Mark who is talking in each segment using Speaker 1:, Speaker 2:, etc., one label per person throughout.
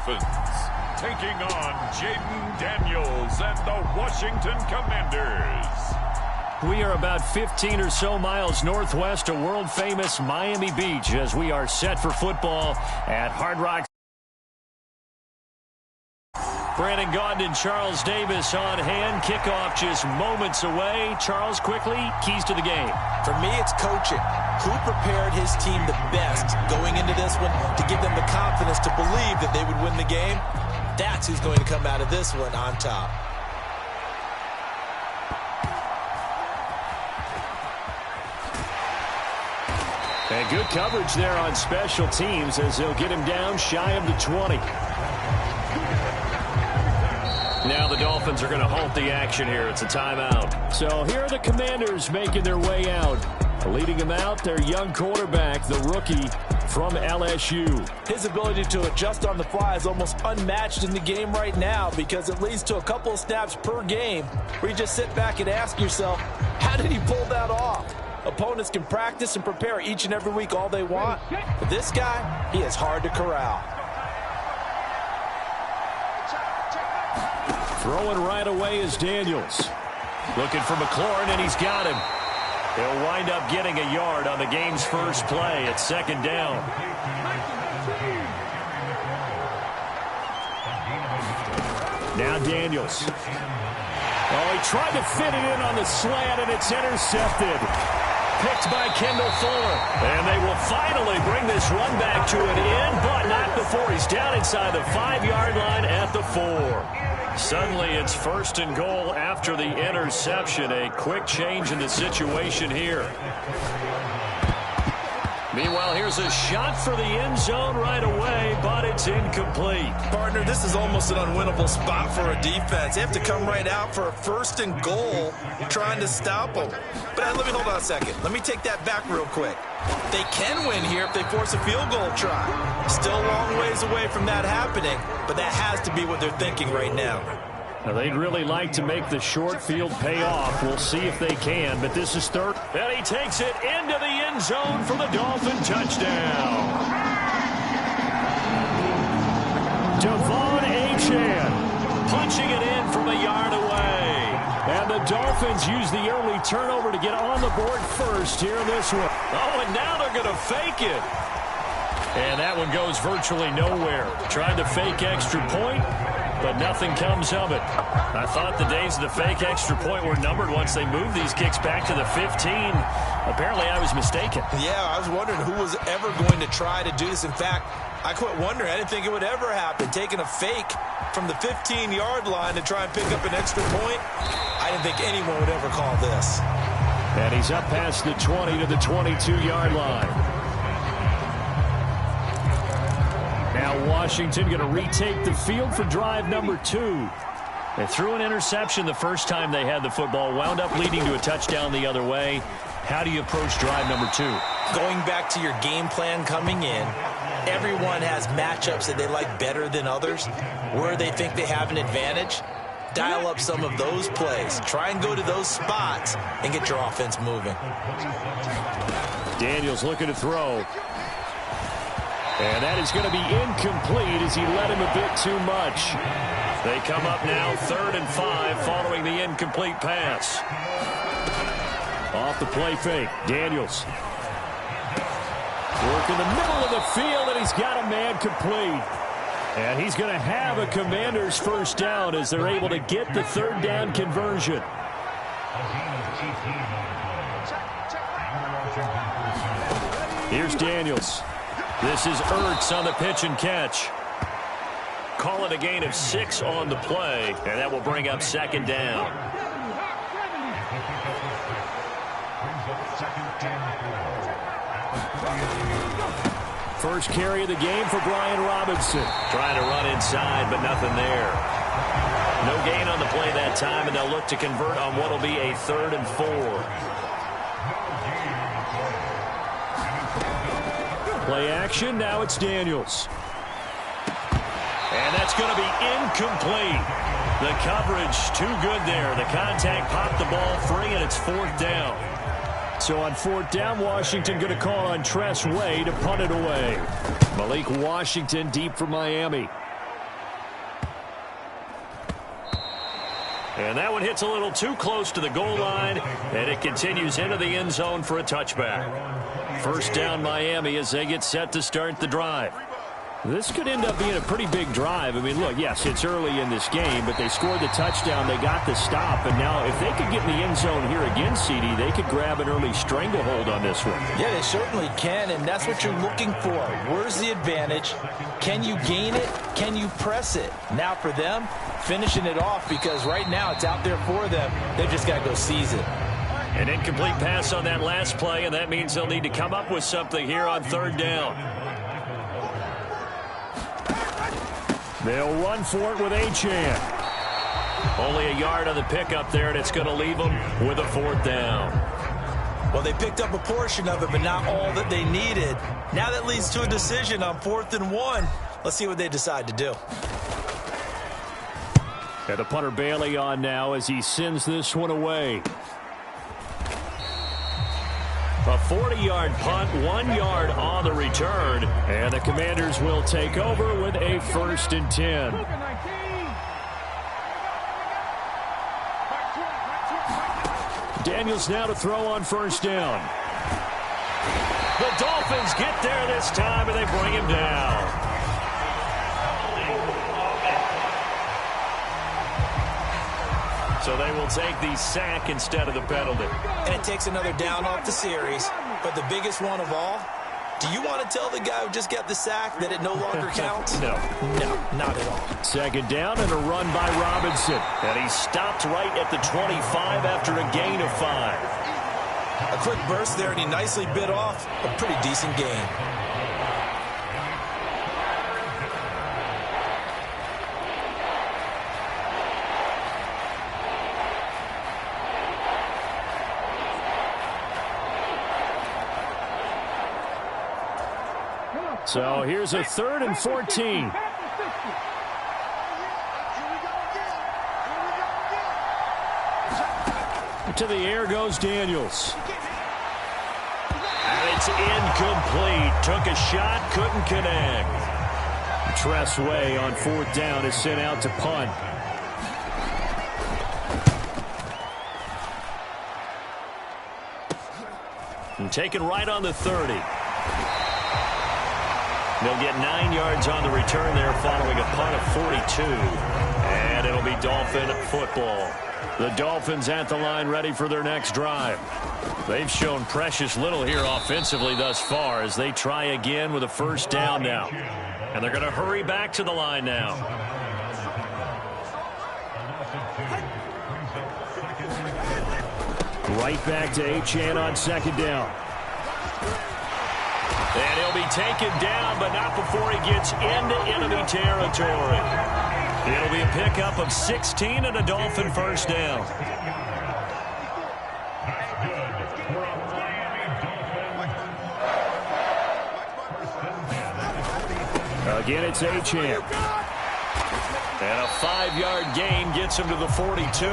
Speaker 1: Dolphins, taking on Jaden Daniels and the Washington Commanders.
Speaker 2: We are about 15 or so miles northwest of world-famous Miami Beach as we are set for football at Hard Rock. Brandon Gaudin and Charles Davis on hand. Kickoff just moments away. Charles, quickly, keys to the game.
Speaker 3: For me, it's coaching. Who prepared his team the best going into this one to give them the confidence to believe that they would win the game? That's who's going to come out of this one on top.
Speaker 2: And good coverage there on special teams as they'll get him down shy of the 20. Now the Dolphins are going to halt the action here. It's a timeout. So here are the Commanders making their way out. Leading them out, their young quarterback, the rookie from LSU.
Speaker 3: His ability to adjust on the fly is almost unmatched in the game right now because it leads to a couple of snaps per game where you just sit back and ask yourself, how did he pull that off? Opponents can practice and prepare each and every week all they want. But this guy, he is hard to corral.
Speaker 2: Throwing right away is Daniels. Looking for McLaurin, and he's got him. He'll wind up getting a yard on the game's first play at second down. Now Daniels. Oh, he tried to fit it in on the slant, and it's intercepted. Picked by Kendall Fuller. And they will finally bring this run back to an end, but not before he's down inside the 5-yard line at the 4. Suddenly it's first and goal after the interception. A quick change in the situation here. Meanwhile, here's a shot for the end zone right away, but it's incomplete.
Speaker 3: Partner, this is almost an unwinnable spot for a defense. They have to come right out for a first and goal trying to stop them. But let me hold on a second. Let me take that back real quick. They can win here if they force a field goal try. Still a long ways away from that happening, but that has to be what they're thinking right now.
Speaker 2: Now, they'd really like to make the short field pay off. We'll see if they can, but this is third. And he takes it into the end zone for the Dolphin touchdown. Devon Achane punching it in from a yard away. And the Dolphins use the early turnover to get on the board first here in this one. Oh, and now they're going to fake it. And that one goes virtually nowhere. Tried to fake extra point, but nothing comes of it. I thought the days of the fake extra point were numbered once they moved these kicks back to the 15. Apparently, I was mistaken.
Speaker 3: Yeah, I was wondering who was ever going to try to do this. In fact, I quit wondering. I didn't think it would ever happen. Taking a fake from the 15-yard line to try and pick up an extra point, I didn't think anyone would ever call this.
Speaker 2: And he's up past the 20 to the 22-yard line. Now Washington going to retake the field for drive number 2. They threw an interception the first time they had the football, wound up leading to a touchdown the other way. How do you approach drive number 2?
Speaker 3: Going back to your game plan coming in, everyone has matchups that they like better than others. Where they think they have an advantage, dial up some of those plays. Try and go to those spots and get your offense moving.
Speaker 2: Daniels looking to throw. And that is going to be incomplete as he led him a bit too much. They come up now 3rd and 5 following the incomplete pass. Off the play fake, Daniels. Work in the middle of the field, and he's got a man complete. And he's going to have a Commanders first down as they're able to get the 3rd down conversion. Here's Daniels. This is Ertz on the pitch and catch. Call it a gain of 6 on the play, and that will bring up 2nd down. First carry of the game for Brian Robinson. Trying to run inside, but nothing there. No gain on the play that time, and they'll look to convert on what will be a 3rd and 4. Play action, now it's Daniels. And that's going to be incomplete. The coverage too good there. The contact popped the ball free, and it's 4th down. So on 4th down, Washington going to call on Tress Way to punt it away. Malik Washington deep for Miami. And that one hits a little too close to the goal line, and it continues into the end zone for a touchback. First down, Miami, as they get set to start the drive. This could end up being a pretty big drive. I mean, look, yes, it's early in this game, but they scored the touchdown, they got the stop, and now if they could get in the end zone here again, CD, they could grab an early stranglehold on this one.
Speaker 3: Yeah, they certainly can, and that's what you're looking for. Where's the advantage? Can you gain it? Can you press it? Now for them, finishing it off, because right now it's out there for them. They've just got to go seize it.
Speaker 2: An incomplete pass on that last play, and that means they'll need to come up with something here on third down. They'll run for it with Achane. Only a yard on the pickup there, and it's going to leave them with a fourth down.
Speaker 3: Well, they picked up a portion of it, but not all that they needed. Now that leads to a decision on 4th and 1. Let's see what they decide to do.
Speaker 2: And the punter Bailey on now as he sends this one away. A 40-yard punt, 1 yard on the return, and the Commanders will take over with a 1st and 10. Daniels now to throw on first down. The Dolphins get there this time, and they bring him down. So they will take the sack instead of the penalty.
Speaker 3: And it takes another down off the series. But the biggest one of all, do you want to tell the guy who just got the sack that it no longer counts?
Speaker 2: No.
Speaker 3: No, not at all.
Speaker 2: Second down and a run by Robinson. And he stopped right at the 25 after a gain of 5.
Speaker 3: A quick burst there, and he nicely bit off a pretty decent gain.
Speaker 2: So here's a 3rd and 14. To the air goes Daniels. And it's incomplete. Took a shot, couldn't connect. Tress Way on 4th down is sent out to punt. And taken right on the 30. They'll get 9 yards on the return there following a punt of 42. And it'll be Dolphin football. The Dolphins at the line ready for their next drive. They've shown precious little here offensively thus far as they try again with a first down now. And they're going to hurry back to the line now. Right back to Achane on second down. And he'll be taken down, but not before he gets into enemy territory. It'll be a pickup of 16 and a Dolphin first down. Again, it's Achane. And a 5-yard gain gets him to the 42.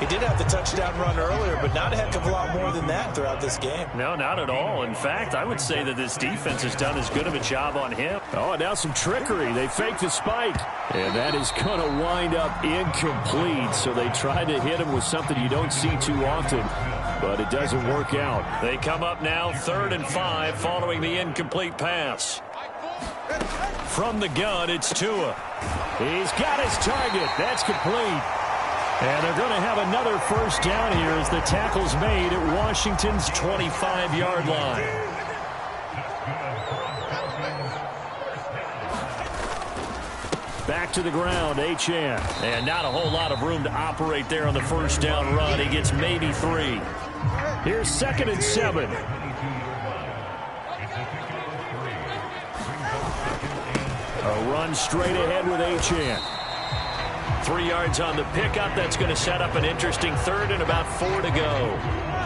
Speaker 3: He did have the touchdown run earlier, but not a heck of a lot more than that throughout this game.
Speaker 2: No, not at all. In fact, I would say that this defense has done as good of a job on him. Oh, now some trickery. They faked the spike. And that is going to wind up incomplete. So they try to hit him with something you don't see too often, but it doesn't work out. They come up now 3rd and 5 following the incomplete pass. From the gun, it's Tua. He's got his target. That's complete. And they're going to have another first down here as the tackle's made at Washington's 25-yard line. Back to the ground, Achane. And not a whole lot of room to operate there on the first down run. He gets maybe 3. Here's 2nd and 7. A run straight ahead with Achane. 3 yards on the pickup. That's going to set up an interesting 3rd and about 4 to go.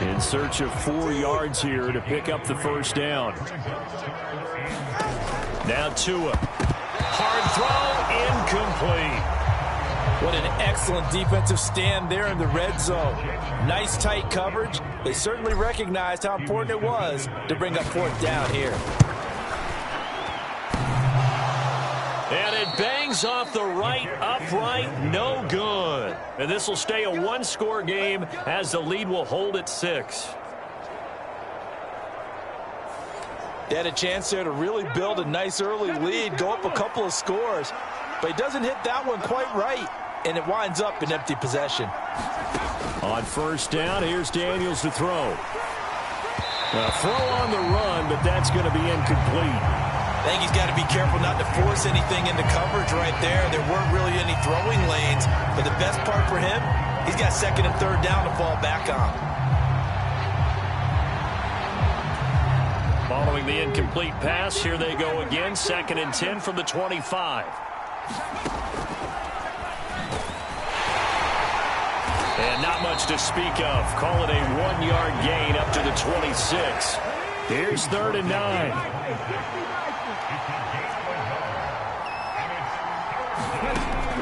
Speaker 2: In search of 4 yards here to pick up the first down. Now Tua. Hard throw, incomplete.
Speaker 3: What an excellent defensive stand there in the red zone. Nice tight coverage. They certainly recognized how important it was to bring up 4th down here.
Speaker 2: And it bangs off the right upright. No good. And this will stay a one-score game as the lead will hold at 6.
Speaker 3: They had a chance there to really build a nice early lead, go up a couple of scores. But he doesn't hit that one quite right, and it winds up in empty possession.
Speaker 2: On first down, here's Daniels to throw. A throw on the run, but that's going to be incomplete.
Speaker 3: I think he's got to be careful not to force anything into coverage right there. There weren't really any throwing lanes, but the best part for him, he's got second and third down to fall back on.
Speaker 2: Following the incomplete pass, here they go again. 2nd and 10 from the 25. And not much to speak of. Call it a 1-yard gain up to the 26. Here's 3rd and 9.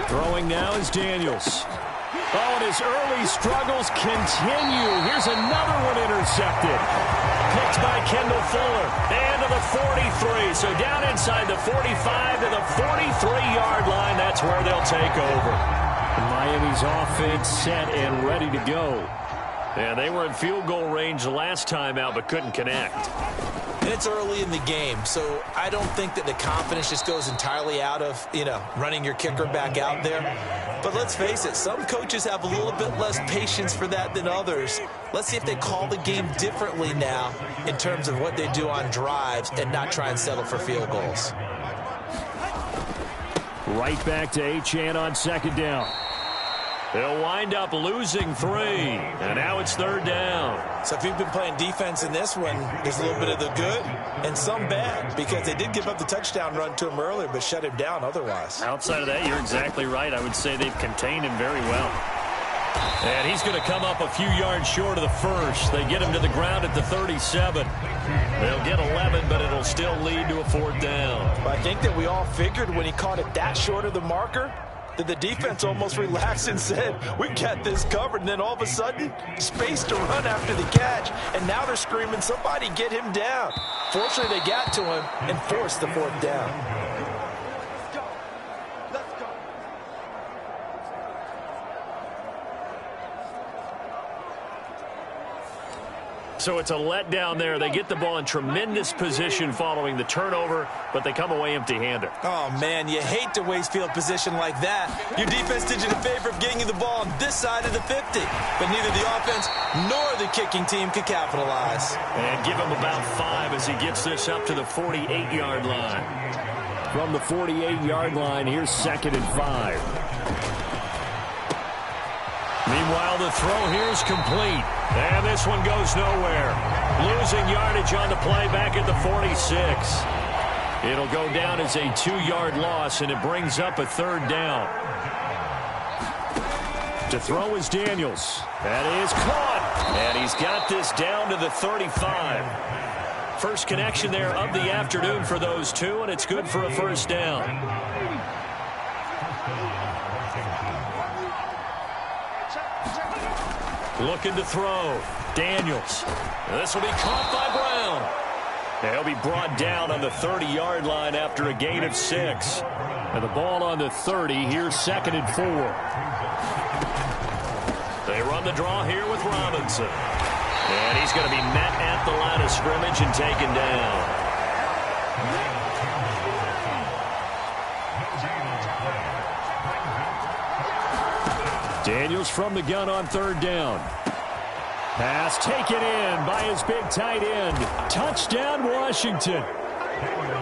Speaker 2: Throwing now is Daniels. Oh, and his early struggles continue. Here's another one intercepted. Picked by Kendall Fuller. And to the 43. So down inside the 45 to the 43-yard line. That's where they'll take over. Miami's offense set and ready to go. And they were in field goal range the last time out, but couldn't connect.
Speaker 3: And it's early in the game, so I don't think that the confidence just goes entirely out of, running your kicker back out there. But let's face it, some coaches have a little bit less patience for that than others. Let's see if they call the game differently now in terms of what they do on drives and not try and settle for field goals.
Speaker 2: Right back to Achane on 2nd down. They'll wind up losing 3. And now it's 3rd down.
Speaker 3: So if you've been playing defense in this one, there's a little bit of the good and some bad, because they did give up the touchdown run to him earlier, but shut him down otherwise.
Speaker 2: Outside of that, you're exactly right. I would say they've contained him very well. And he's going to come up a few yards short of the first. They get him to the ground at the 37. They'll get 11, but it'll still lead to a 4th down.
Speaker 3: I think that we all figured when he caught it that short of the marker that the defense almost relaxed and said, we got this covered. And then all of a sudden, space to run after the catch. And now they're screaming, somebody get him down. Fortunately, they got to him and forced the 4th down.
Speaker 2: So it's a letdown there. They get the ball in tremendous position following the turnover, but they come away empty-handed.
Speaker 3: Oh, man, you hate to waste field position like that. Your defense did you the favor of getting you the ball on this side of the 50. But neither the offense nor the kicking team could capitalize.
Speaker 2: And give him about 5 as he gets this up to the 48-yard line. From the 48-yard line, here's 2nd and 5. Meanwhile, the throw here is complete. And this one goes nowhere. Losing yardage on the play back at the 46. It'll go down as a 2-yard loss, and it brings up a 3rd down. To throw is Daniels. That is caught. And he's got this down to the 35. First connection there of the afternoon for those two, and it's good for a 1st down. Looking to throw. Daniels. This will be caught by Brown. They'll be brought down on the 30-yard line after a gain of 6. And the ball on the 30. Here's 2nd and 4. They run the draw here with Robinson. And he's going to be met at the line of scrimmage and taken down. Daniels from the gun on 3rd down. Pass taken in by his big tight end. Touchdown, Washington.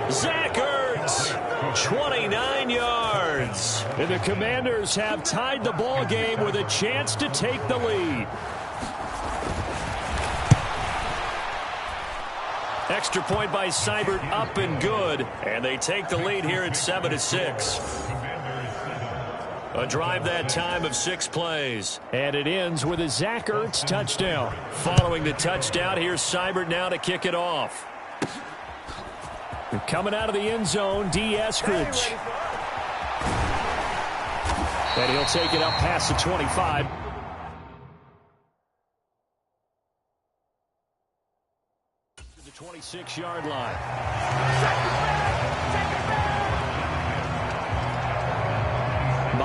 Speaker 2: Zach Ertz, 29 yards. And the Commanders have tied the ball game with a chance to take the lead. Extra point by Seibert, up and good. And they take the lead here at 7-6. A drive that time of 6 plays. And it ends with a Zach Ertz touchdown. Following the touchdown, here's Seibert now to kick it off. Coming out of the end zone, D. Eskridge. And he'll take it up past the 25. To the 26-yard line.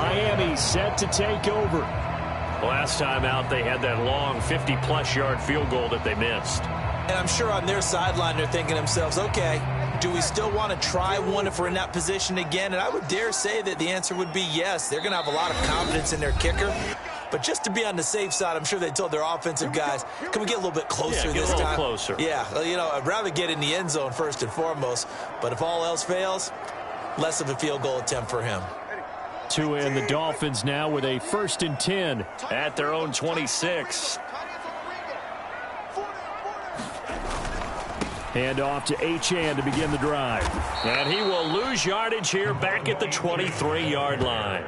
Speaker 2: Miami set to take over.
Speaker 4: Last time out, they had that long 50-plus yard field goal that they missed.
Speaker 3: And I'm sure on their sideline they're thinking to themselves, okay, do we still want to try one if we're in that position again? And I would dare say that the answer would be yes. They're going to have a lot of confidence in their kicker. But just to be on the safe side, I'm sure they told their offensive guys, can we get a little bit closer this time?
Speaker 4: Closer.
Speaker 3: Yeah, well, you know, I'd rather get in the end zone first and foremost. But if all else fails, less of a field goal attempt for him.
Speaker 2: To end the Dolphins now with a 1st and 10
Speaker 4: at their own 26.
Speaker 2: Hand off to Achane to begin the drive.
Speaker 4: And he will lose yardage here back at the 23-yard line.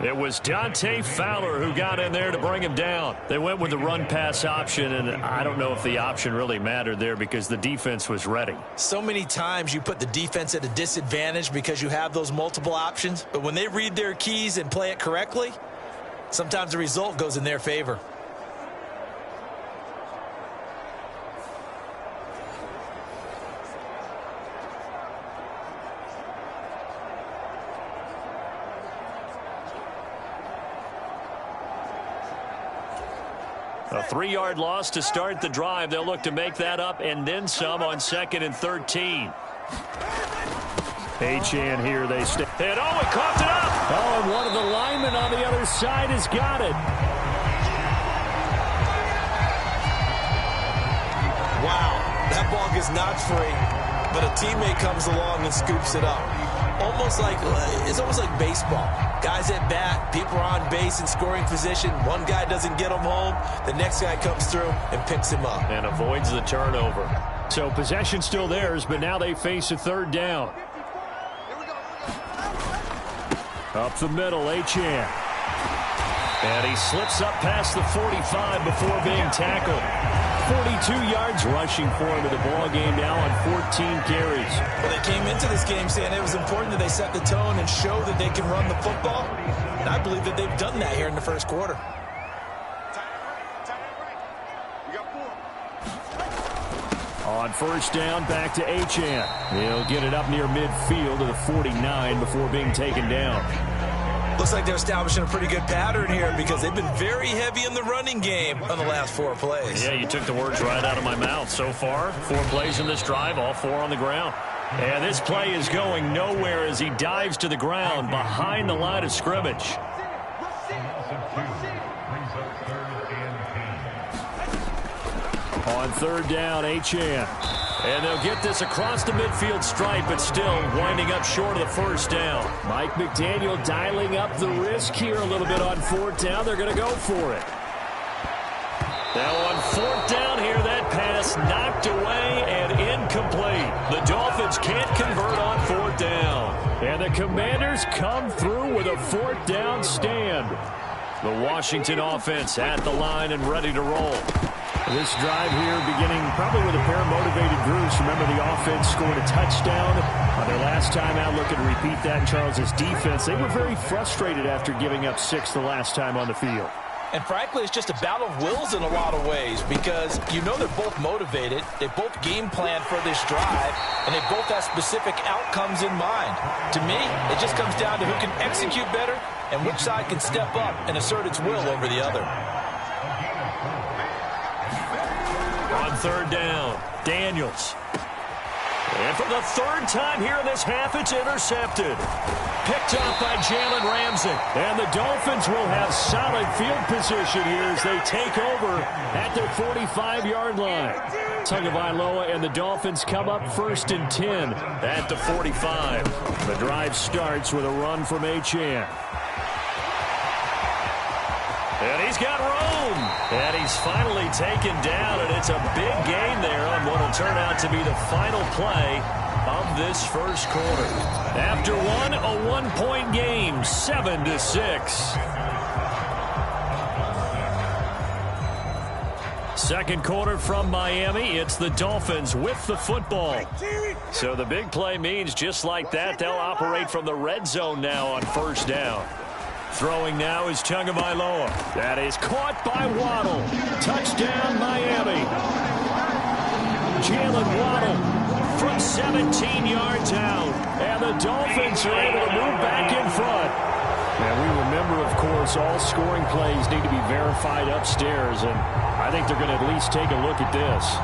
Speaker 2: It was Dante Fowler who got in there to bring him down. They went with the run-pass option, and I don't know if the option really mattered there because the defense was ready.
Speaker 3: So many times you put the defense at a disadvantage because you have those multiple options, but when they read their keys and play it correctly, sometimes the result goes in their favor.
Speaker 2: A 3-yard loss to start the drive. They'll look to make that up and then some on 2nd and 13. Achane here. They stay.
Speaker 4: And he coughed it up.
Speaker 2: Oh, and one of the linemen on the other side has got it.
Speaker 3: Wow, that ball gets knocked free, but a teammate comes along and scoops it up. It's almost like baseball. Guys at bat, people are on base in scoring position. One guy doesn't get him home. The next guy comes through and picks him up.
Speaker 4: And avoids the turnover.
Speaker 2: So possession still theirs, but now they face a 3rd down. Up the middle, Achane. And he slips up past the 45 before being tackled. 42 yards rushing for him in the ball game now on 14 carries.
Speaker 3: Well, they came into this game saying it was important that they set the tone and show that they can run the football. And I believe that they've done that here in the first quarter.
Speaker 2: On 1st down, back to Achane. He'll get it up near midfield to the 49 before being taken down.
Speaker 3: Looks like they're establishing a pretty good pattern here because they've been very heavy in the running game on the last 4 plays.
Speaker 4: Yeah, you took the words right out of my mouth. So far, 4 plays in this drive, all 4 on the ground.
Speaker 2: And this play is going nowhere as he dives to the ground behind the line of scrimmage. On 3rd down, Achane. And they'll get this across the midfield stripe, but still winding up short of the 1st down. Mike McDaniel dialing up the risk here a little bit on 4th down. They're going to go for it. Now on 4th down here, that pass knocked away and incomplete. The Dolphins can't convert on 4th down. And the Commanders come through with a 4th down stand. The Washington offense at the line and ready to roll. This drive here beginning probably with a pair of motivated groups. Remember, the offense scored a touchdown on their last time out. Looking to repeat that in Charles's defense. They were very frustrated after giving up 6 the last time on the field.
Speaker 3: And frankly, it's just a battle of wills in a lot of ways because you know they're both motivated. They both game plan for this drive, and they both have specific outcomes in mind. To me, it just comes down to who can execute better and which side can step up and assert its will over the other.
Speaker 2: On 3rd down, Daniels. And for the 3rd time here in this half, it's intercepted. Picked up by Jalen Ramsey. And the Dolphins will have solid field position here as they take over at their 45-yard line. Tagovailoa and the Dolphins come up 1st and 10 at the 45. The drive starts with a run from Achane. And he's got room. And he's finally taken down, and it's a big gain there on what will turn out to be the final play of this first quarter. After one, a 1-point game, 7-6. Second quarter from Miami. It's the Dolphins with the football. So the big play means just like that, they'll operate from the red zone now on 1st down. Throwing now is Tagovailoa. That is caught by Waddle. Touchdown, Miami. Jalen Waddle from 17 yards out. And the Dolphins are able to move back in front. And we remember, of course, all scoring plays need to be verified upstairs, and I think they're going to at least take a look at this.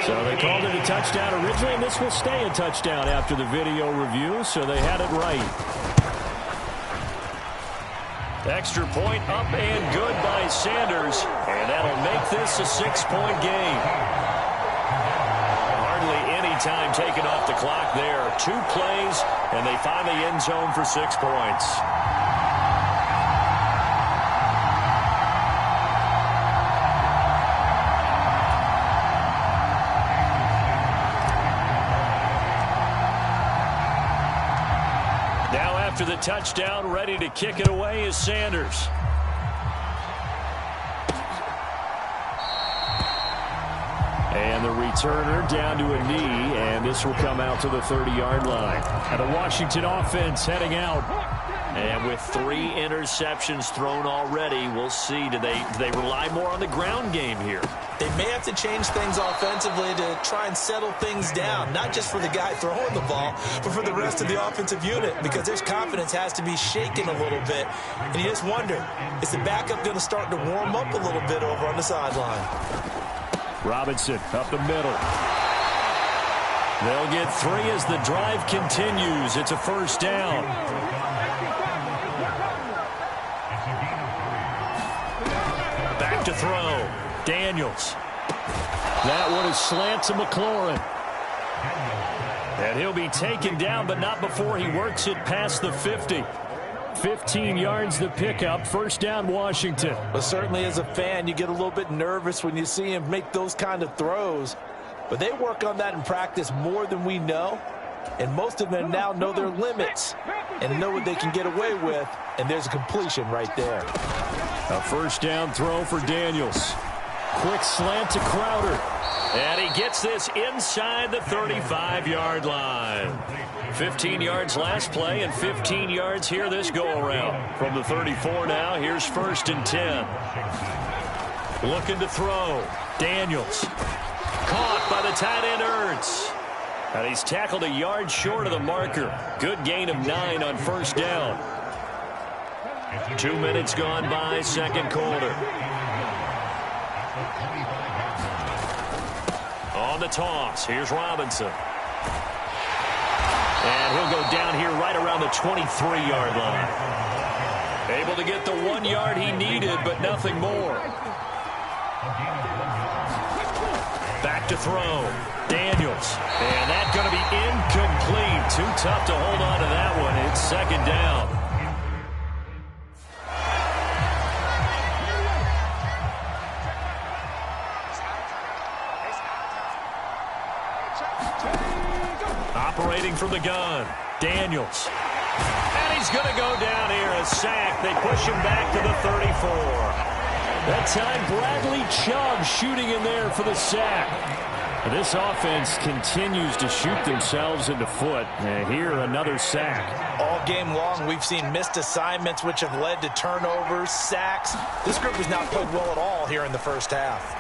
Speaker 2: So they called it a touchdown originally, and this will stay a touchdown after the video review, so they had it right. Extra point up and good by Sanders, and that'll make this a 6-point game. Hardly any time taken off the clock there. 2 plays, and they find the end zone for 6 points. After the touchdown, ready to kick it away is Sanders. And the returner down to a knee, and this will come out to the 30-yard line. And the Washington offense heading out. And with 3 interceptions thrown already, we'll see. Do they rely more on the ground game here?
Speaker 3: They may have to change things offensively to try and settle things down, not just for the guy throwing the ball, but for the rest of the offensive unit, because their confidence has to be shaken a little bit. And you just wonder, is the backup going to start to warm up a little bit over on the sideline?
Speaker 2: Robinson up the middle. They'll get 3 as the drive continues. It's a first down. Back to throw. Daniels. That one is slant to McLaurin. And he'll be taken down, but not before he works it past the 50. 15 yards the pickup. First down, Washington.
Speaker 3: Well, certainly as a fan, you get a little bit nervous when you see him make those kind of throws. But they work on that in practice more than we know. And most of them now know their limits and know what they can get away with. And there's a completion right there.
Speaker 2: A first down throw for Daniels. Quick slant to Crowder. And he gets this inside the 35-yard line. 15 yards last play and 15 yards here this go-around. From the 34 now, here's 1st and 10. Looking to throw. Daniels. Caught by the tight end Ertz. And he's tackled a yard short of the marker. Good gain of 9 on first down. 2 minutes gone by, second quarter. On the toss, here's Robinson. And he'll go down here right around the 23-yard line. Able to get the 1 yard he needed, but nothing more. Back to throw. Daniels. And that's going to be incomplete. Too tough to hold on to that one. It's second down. Operating from the gun, Daniels. And he's going to go down here, a sack. They push him back to the 34. That time, Bradley Chubb shooting in there for the sack. This offense continues to shoot themselves in the foot. And here, another sack.
Speaker 3: All game long, we've seen missed assignments, which have led to turnovers, sacks. This group has not played well at all here in the first half.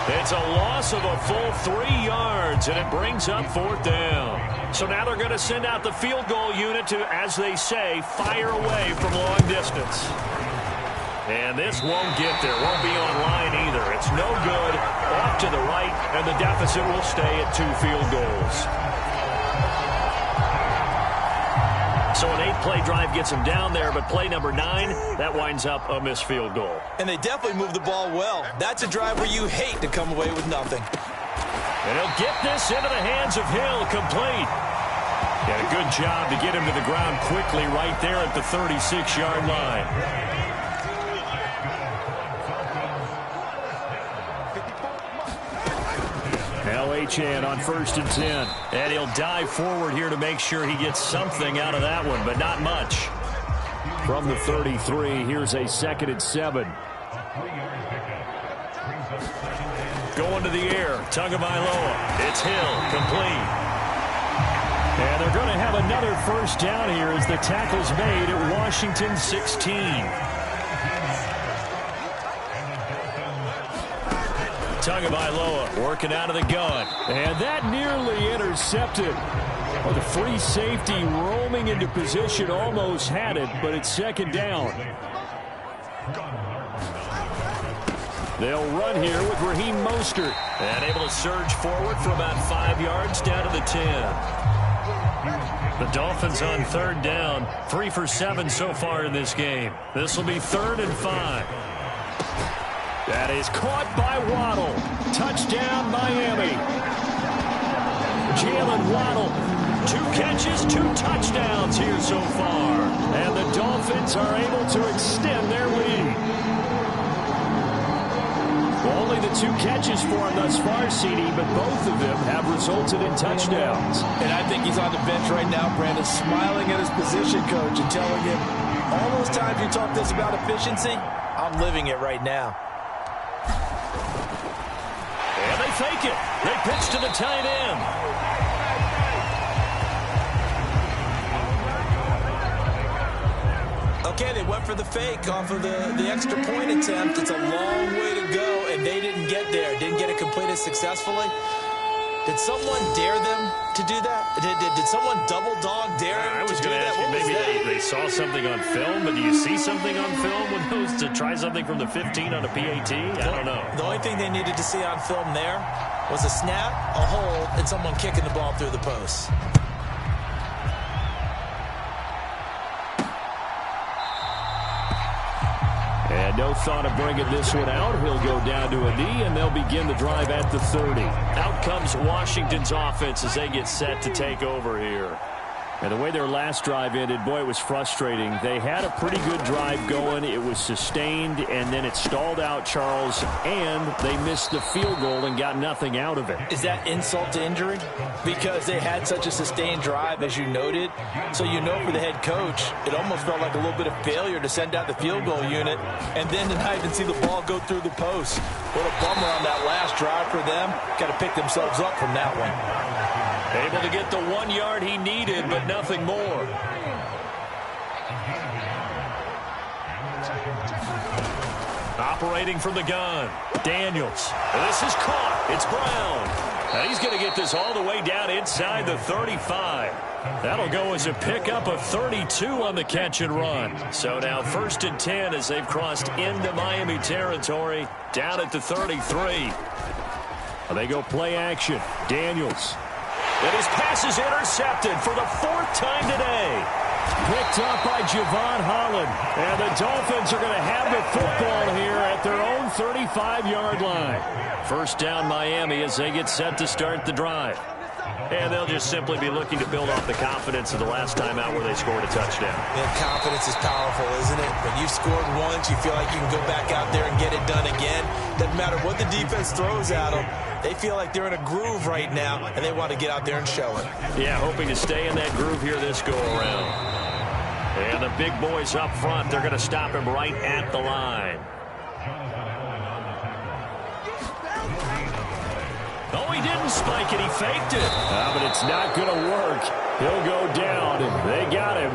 Speaker 2: It's a loss of a full 3 yards, and it brings up 4th down. So now they're going to send out the field goal unit to, as they say, fire away from long distance. And this won't get there. Won't be on line either. It's no good. Off to the right, and the deficit will stay at 2 field goals. So an 8-play drive gets him down there, but play number 9, that winds up a missed field goal.
Speaker 3: And they definitely moved the ball well. That's a drive where you hate to come away with nothing.
Speaker 2: And he'll get this into the hands of Hill, complete. And a good job to get him to the ground quickly right there at the 36-yard line. L.H.N. on 1st and 10. And he'll dive forward here to make sure he gets something out of that one, but not much. From the 33, here's a 2nd and 7. Going to the air. Tagovailoa. It's Hill. Complete. And they're going to have another first down here as the tackle's made at Washington 16. Tagovailoa working out of the gun. And that nearly intercepted. Well, the free safety roaming into position almost had it, but it's second down. They'll run here with Raheem Mostert. And able to surge forward for about 5 yards down to the 10. The Dolphins on third down. 3 for 7 so far in this game. This will be 3rd and 5. That is caught by Waddle. Touchdown, Miami. Jalen Waddle. 2 catches, 2 touchdowns here so far. And the Dolphins are able to extend their lead. Only the 2 catches for him thus far, CD, but both of them have resulted in touchdowns.
Speaker 3: And I think he's on the bench right now, Brandon, smiling at his position coach and telling him, all those times you talk to us about efficiency, I'm living it right now.
Speaker 2: And they fake it. They pitch to the tight end.
Speaker 3: Okay, they went for the fake off of the extra point attempt. It's a long way to go, and they didn't get there. Didn't get it completed successfully. Did someone dare them to do that? Did someone double dog dare them to do that?
Speaker 2: I was going to ask you, maybe they saw something on film, but do you see something on film with those to try something from the 15 on a PAT? I don't know.
Speaker 3: The only thing they needed to see on film there was a snap, a hold, and someone kicking the ball through the post.
Speaker 2: And no thought of bringing this one out. He'll go down to a knee, and they'll begin the drive at the 30. Out comes Washington's offense as they get set to take over here. And the way their last drive ended, boy, it was frustrating. They had a pretty good drive going. It was sustained, and then it stalled out, Charles, and they missed the field goal and got nothing out of it.
Speaker 3: Is that insult to injury? Because they had such a sustained drive, as you noted. So you know for the head coach, it almost felt like a little bit of failure to send out the field goal unit and then to not even see the ball go through the post. What a bummer on that last drive for them. Got to pick themselves up from that one.
Speaker 2: Able to get the 1 yard he needed, but nothing more. Operating from the gun, Daniels. This is caught. It's Brown. Now he's going to get this all the way down inside the 35. That'll go as a pickup of 32 on the catch and run. So now 1st and 10 as they've crossed into Miami territory, down at the 33. They go play action. Daniels. And his pass is intercepted for the 4th time today. Picked up by Javon Holland. And the Dolphins are going to have the football here at their own 35-yard line. First down Miami as they get set to start the drive. And they'll just simply be looking to build off the confidence of the last time out where they scored a touchdown.
Speaker 3: And confidence is powerful, isn't it? When you've scored once, you feel like you can go back out there and get it done again. Doesn't matter what the defense throws at them. They feel like they're in a groove right now, and they want to get out there and show it.
Speaker 2: Yeah, hoping to stay in that groove here this go-around. And the big boys up front, they're going to stop him right at the line. Oh, he didn't spike it. He faked it. But it's not going to work. He'll go down. They got him.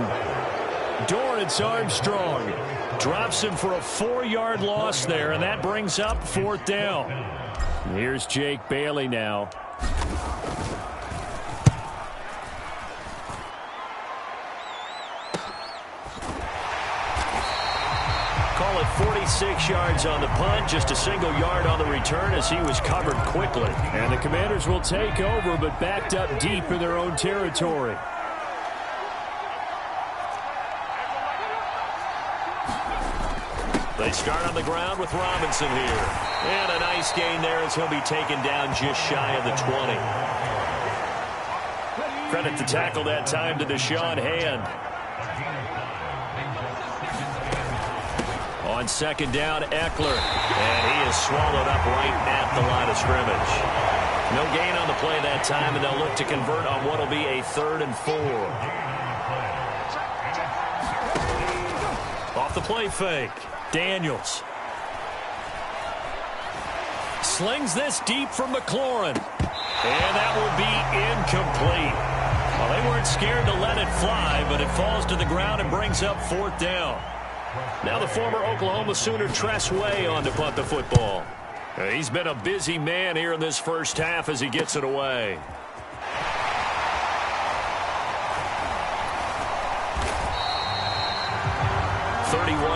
Speaker 2: Dorrance Armstrong drops him for a 4-yard loss there, and that brings up 4th down. Here's Jake Bailey now. Call it 46 yards on the punt, just a single yard on the return as he was covered quickly. And the Commanders will take over, but backed up deep in their own territory. They start on the ground with Robinson here. And a nice gain there as he'll be taken down just shy of the 20. Credit the tackle that time to Deshaun Hand. On 2nd down, Eckler. And he is swallowed up right at the line of scrimmage. No gain on the play that time, and they'll look to convert on what will be a 3rd and 4. Off the play fake. Daniels. Slings this deep from McLaurin. And that will be incomplete. Well, they weren't scared to let it fly, but it falls to the ground and brings up 4th down. Now the former Oklahoma Sooner Tress Way on to punt the football. He's been a busy man here in this first half as he gets it away.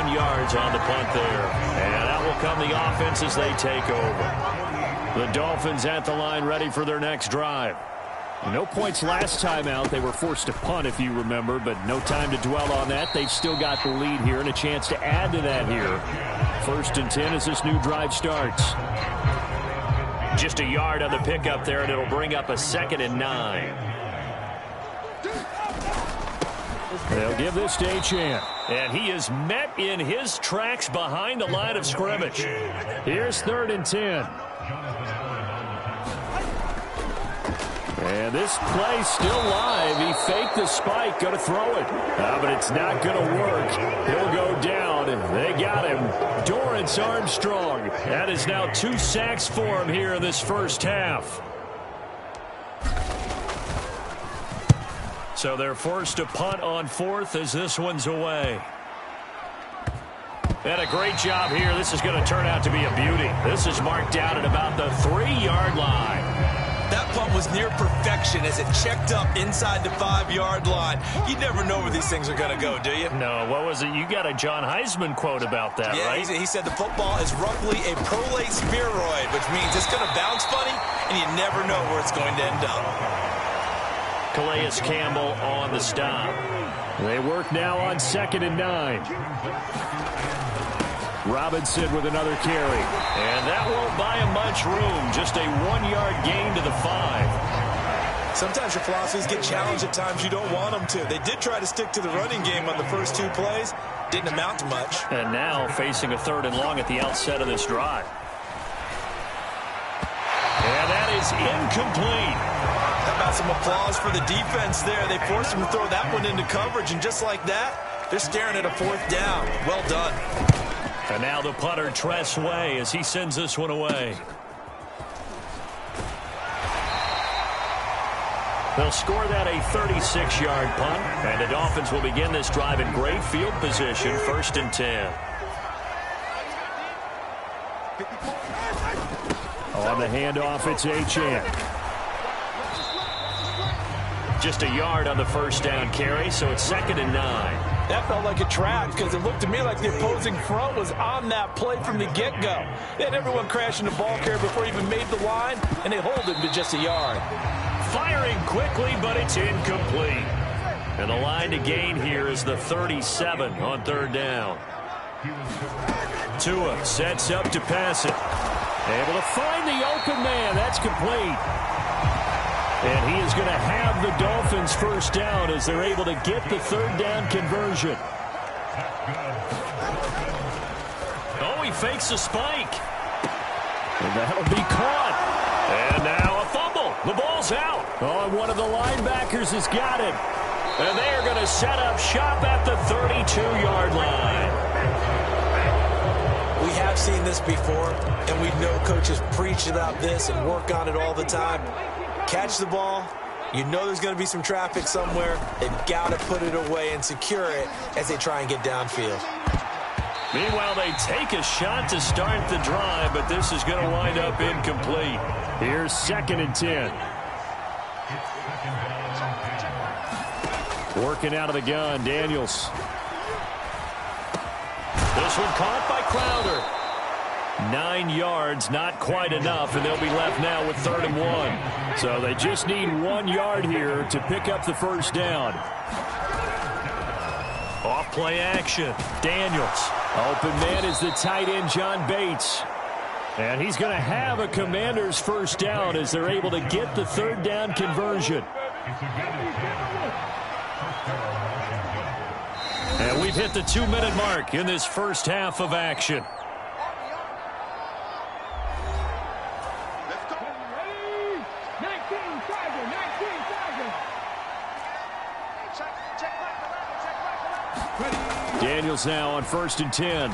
Speaker 2: Yards on the punt there. And out will come the offense as they take over. The Dolphins at the line ready for their next drive. No points last time out. They were forced to punt, if you remember, but no time to dwell on that. They've still got the lead here and a chance to add to that here. 1st and 10 as this new drive starts. Just a yard on the pickup there, and it'll bring up a 2nd and 9. They'll give this to Achane. And he is met in his tracks behind the line of scrimmage. Here's 3rd and 10. And this play still live. He faked the spike, going to throw it. But it's not going to work. He'll go down. They got him. Dorrance Armstrong. That is now 2 sacks for him here in this first half. So they're forced to punt on 4th as this one's away. And a great job here. This is going to turn out to be a beauty. This is marked out at about the 3-yard line.
Speaker 3: That punt was near perfection as it checked up inside the 5-yard line. You never know where these things are going to go, do you?
Speaker 2: No, what was it? You got a John Heisman quote about that, right?
Speaker 3: Yeah, he said the football is roughly a prolate spheroid, which means it's going to bounce funny, and you never know where it's going to end up.
Speaker 2: Calais Campbell on the stop. They work now on 2nd and 9. Robinson with another carry. And that won't buy him much room. Just a 1-yard gain to the 5.
Speaker 3: Sometimes your philosophies get challenged at times you don't want them to. They did try to stick to the running game on the first 2 plays. Didn't amount to much.
Speaker 2: And now facing a 3rd and long at the outset of this drive. And that is incomplete.
Speaker 3: How about some applause for the defense there? They forced him to throw that one into coverage, and just like that, they're staring at a 4th down. Well done.
Speaker 2: And now the punter, Tress Way, as he sends this one away. They'll score that a 36-yard punt, and the Dolphins will begin this drive in great field position, 1st and 10. On the handoff, it's Achane. Just a yard on the first down carry, so it's 2nd and 9.
Speaker 5: That felt like a trap because it looked to me like the opposing front was on that play from the get-go. They had everyone crashing the ball carrier before he even made the line, and they hold him to just a yard.
Speaker 2: Firing quickly, but it's incomplete. And the line to gain here is the 37 on 3rd down. Tua sets up to pass it. Able to find the open man. That's complete. And he is going to have the Dolphins first down as they're able to get the 3rd down conversion. Oh, he fakes a spike. And that'll be caught. And now a fumble. The ball's out. Oh, and one of the linebackers has got it. And they are going to set up shop at the 32-yard line.
Speaker 3: We have seen this before, and we know coaches preach about this and work on it all the time. Catch the ball. You know there's going to be some traffic somewhere. They've got to put it away and secure it as they try and get downfield.
Speaker 2: Meanwhile, they take a shot to start the drive, but this is going to wind up incomplete. Here's 2nd and 10. Working out of the gun, Daniels. This one caught by Crowder. 9 yards, not quite enough, and they'll be left now with 3rd and 1. So they just need 1 yard here to pick up the first down. Off play action. Daniels. Open man is the tight end, John Bates. And he's going to have a Commander's first down as they're able to get the 3rd down conversion. And we've hit the 2-minute mark in this first half of action. Daniels now on 1st and 10.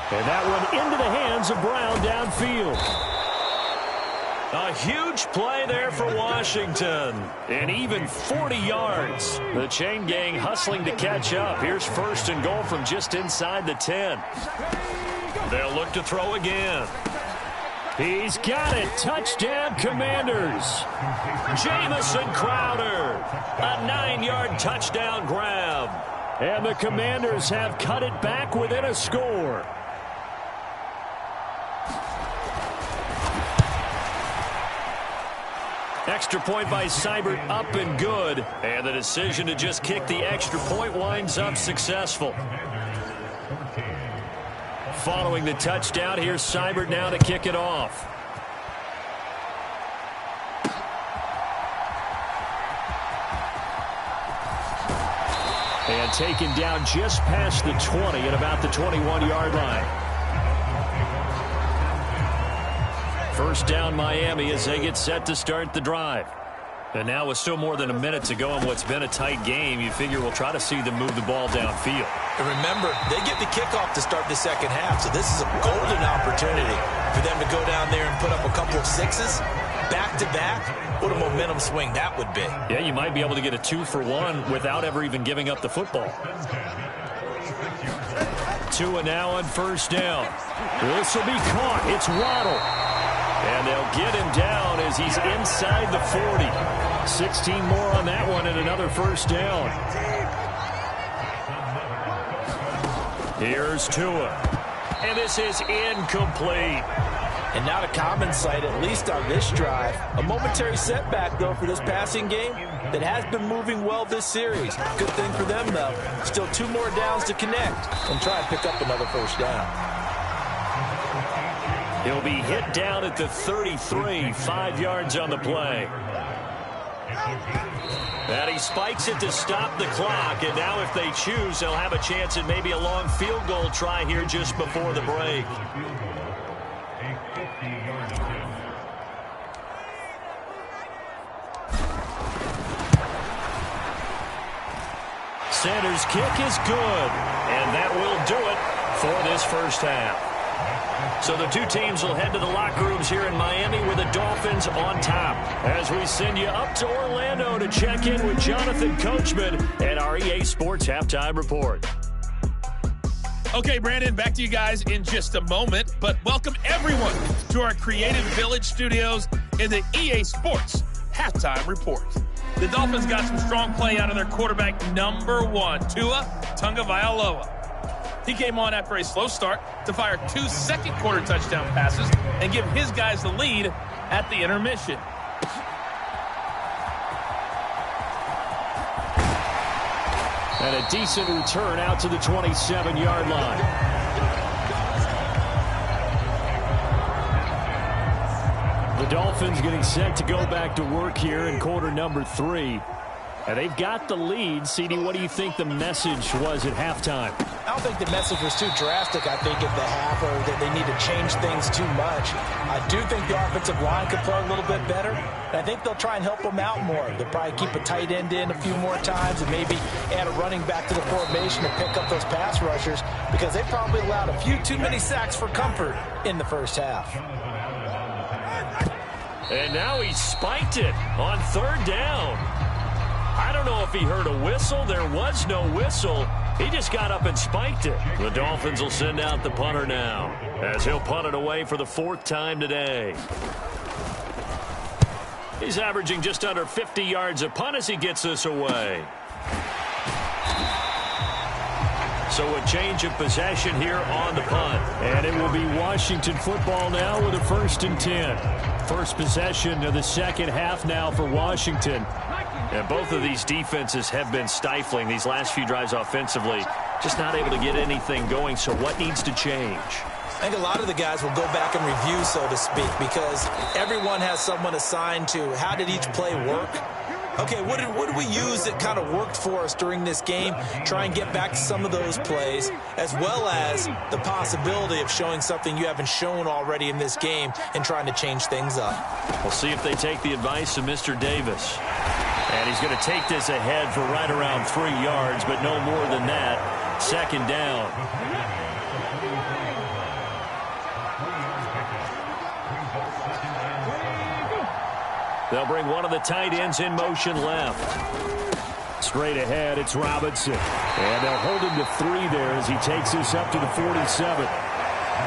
Speaker 2: And that one into the hands of Brown downfield.
Speaker 4: A huge play there for Washington.
Speaker 2: And even 40 yards.
Speaker 4: The chain gang hustling to catch up. Here's 1st and goal from just inside the 10. They'll look to throw again.
Speaker 2: He's got it. Touchdown, Commanders.
Speaker 4: Jamison Crowder. A 9-yard touchdown grab.
Speaker 2: And the Commanders have cut it back within a score.
Speaker 4: Extra point by Seibert, up and good. And the decision to just kick the extra point winds up successful. Following the touchdown, here's Seibert now to kick it off.
Speaker 2: And taken down just past the 20 at about the 21-yard line. First down Miami as they get set to start the drive. And now with still more than a minute to go in what's been a tight game, you figure we'll try to see them move the ball downfield.
Speaker 3: And remember, they get the kickoff to start the second half, so this is a golden opportunity for them to go down there and put up a couple of sixes back-to-back. What a momentum swing that would be.
Speaker 2: Yeah, you might be able to get a 2-for-1 without ever even giving up the football. Tua now on first down. This will be caught. It's Waddle. And they'll get him down as he's inside the 40. 16 more on that one and another first down. Here's Tua. And this is incomplete.
Speaker 5: And not a common sight, at least on this drive. A momentary setback, though, for this passing game that has been moving well this series. Good thing for them, though. Still 2 more downs to connect and try and pick up another first down.
Speaker 2: He'll be hit down at the 33, 5 yards on the play.
Speaker 4: And he spikes it to stop the clock, and now if they choose, they'll have a chance at maybe a long field goal try here just before the break.
Speaker 2: Sanders' kick is good, and that will do it for this first half.
Speaker 4: So the two teams will head to the locker rooms here in Miami with the Dolphins on top.
Speaker 2: As we send you up to Orlando to check in with Jonathan Coachman and our EA Sports Halftime Report.
Speaker 6: Okay, Brandon, back to you guys in just a moment. But welcome everyone to our Creative Village studios in the EA Sports Halftime Report. The Dolphins got some strong play out of their quarterback, number 1, Tua Tagovailoa. He came on after a slow start to fire 2 second-quarter touchdown passes and give his guys the lead at the intermission.
Speaker 2: And a decent return out to the 27-yard line. The Dolphins getting set to go back to work here in quarter number 3. And they've got the lead. CD, what do you think the message was at halftime?
Speaker 5: I don't think the message was too drastic, I think, at the half, or that they need to change things too much. I do think the offensive line could play a little bit better. And I think they'll try and help them out more. They'll probably keep a tight end in a few more times and maybe add a running back to the formation to pick up those pass rushers, because they probably allowed a few too many sacks for comfort in the first half.
Speaker 2: And now he spiked it on third down. I don't know if he heard a whistle. There was no whistle. He just got up and spiked it.
Speaker 4: The Dolphins will send out the punter now, as he'll punt it away for the 4th time today.
Speaker 2: He's averaging just under 50 yards a punt as he gets this away.
Speaker 4: So a change of possession here on the punt.
Speaker 2: And it will be Washington football now with a 1st and 10. First possession of the second half now for Washington.
Speaker 4: And both of these defenses have been stifling these last few drives offensively. Just not able to get anything going. So what needs to change?
Speaker 3: I think a lot of the guys will go back and review, so to speak, because everyone has someone assigned to how did each play work. Okay, what did we use that kind of worked for us during this game? Try and get back to some of those plays, as well as the possibility of showing something you haven't shown already in this game and trying to change things up.
Speaker 4: We'll see if they take the advice of Mr. Davis. And he's going to take this ahead for right around 3 yards, but no more than that. Second down.
Speaker 2: They'll bring one of the tight ends in motion left. Straight ahead, it's Robinson. And they'll hold him to 3 there as he takes this up to the 47.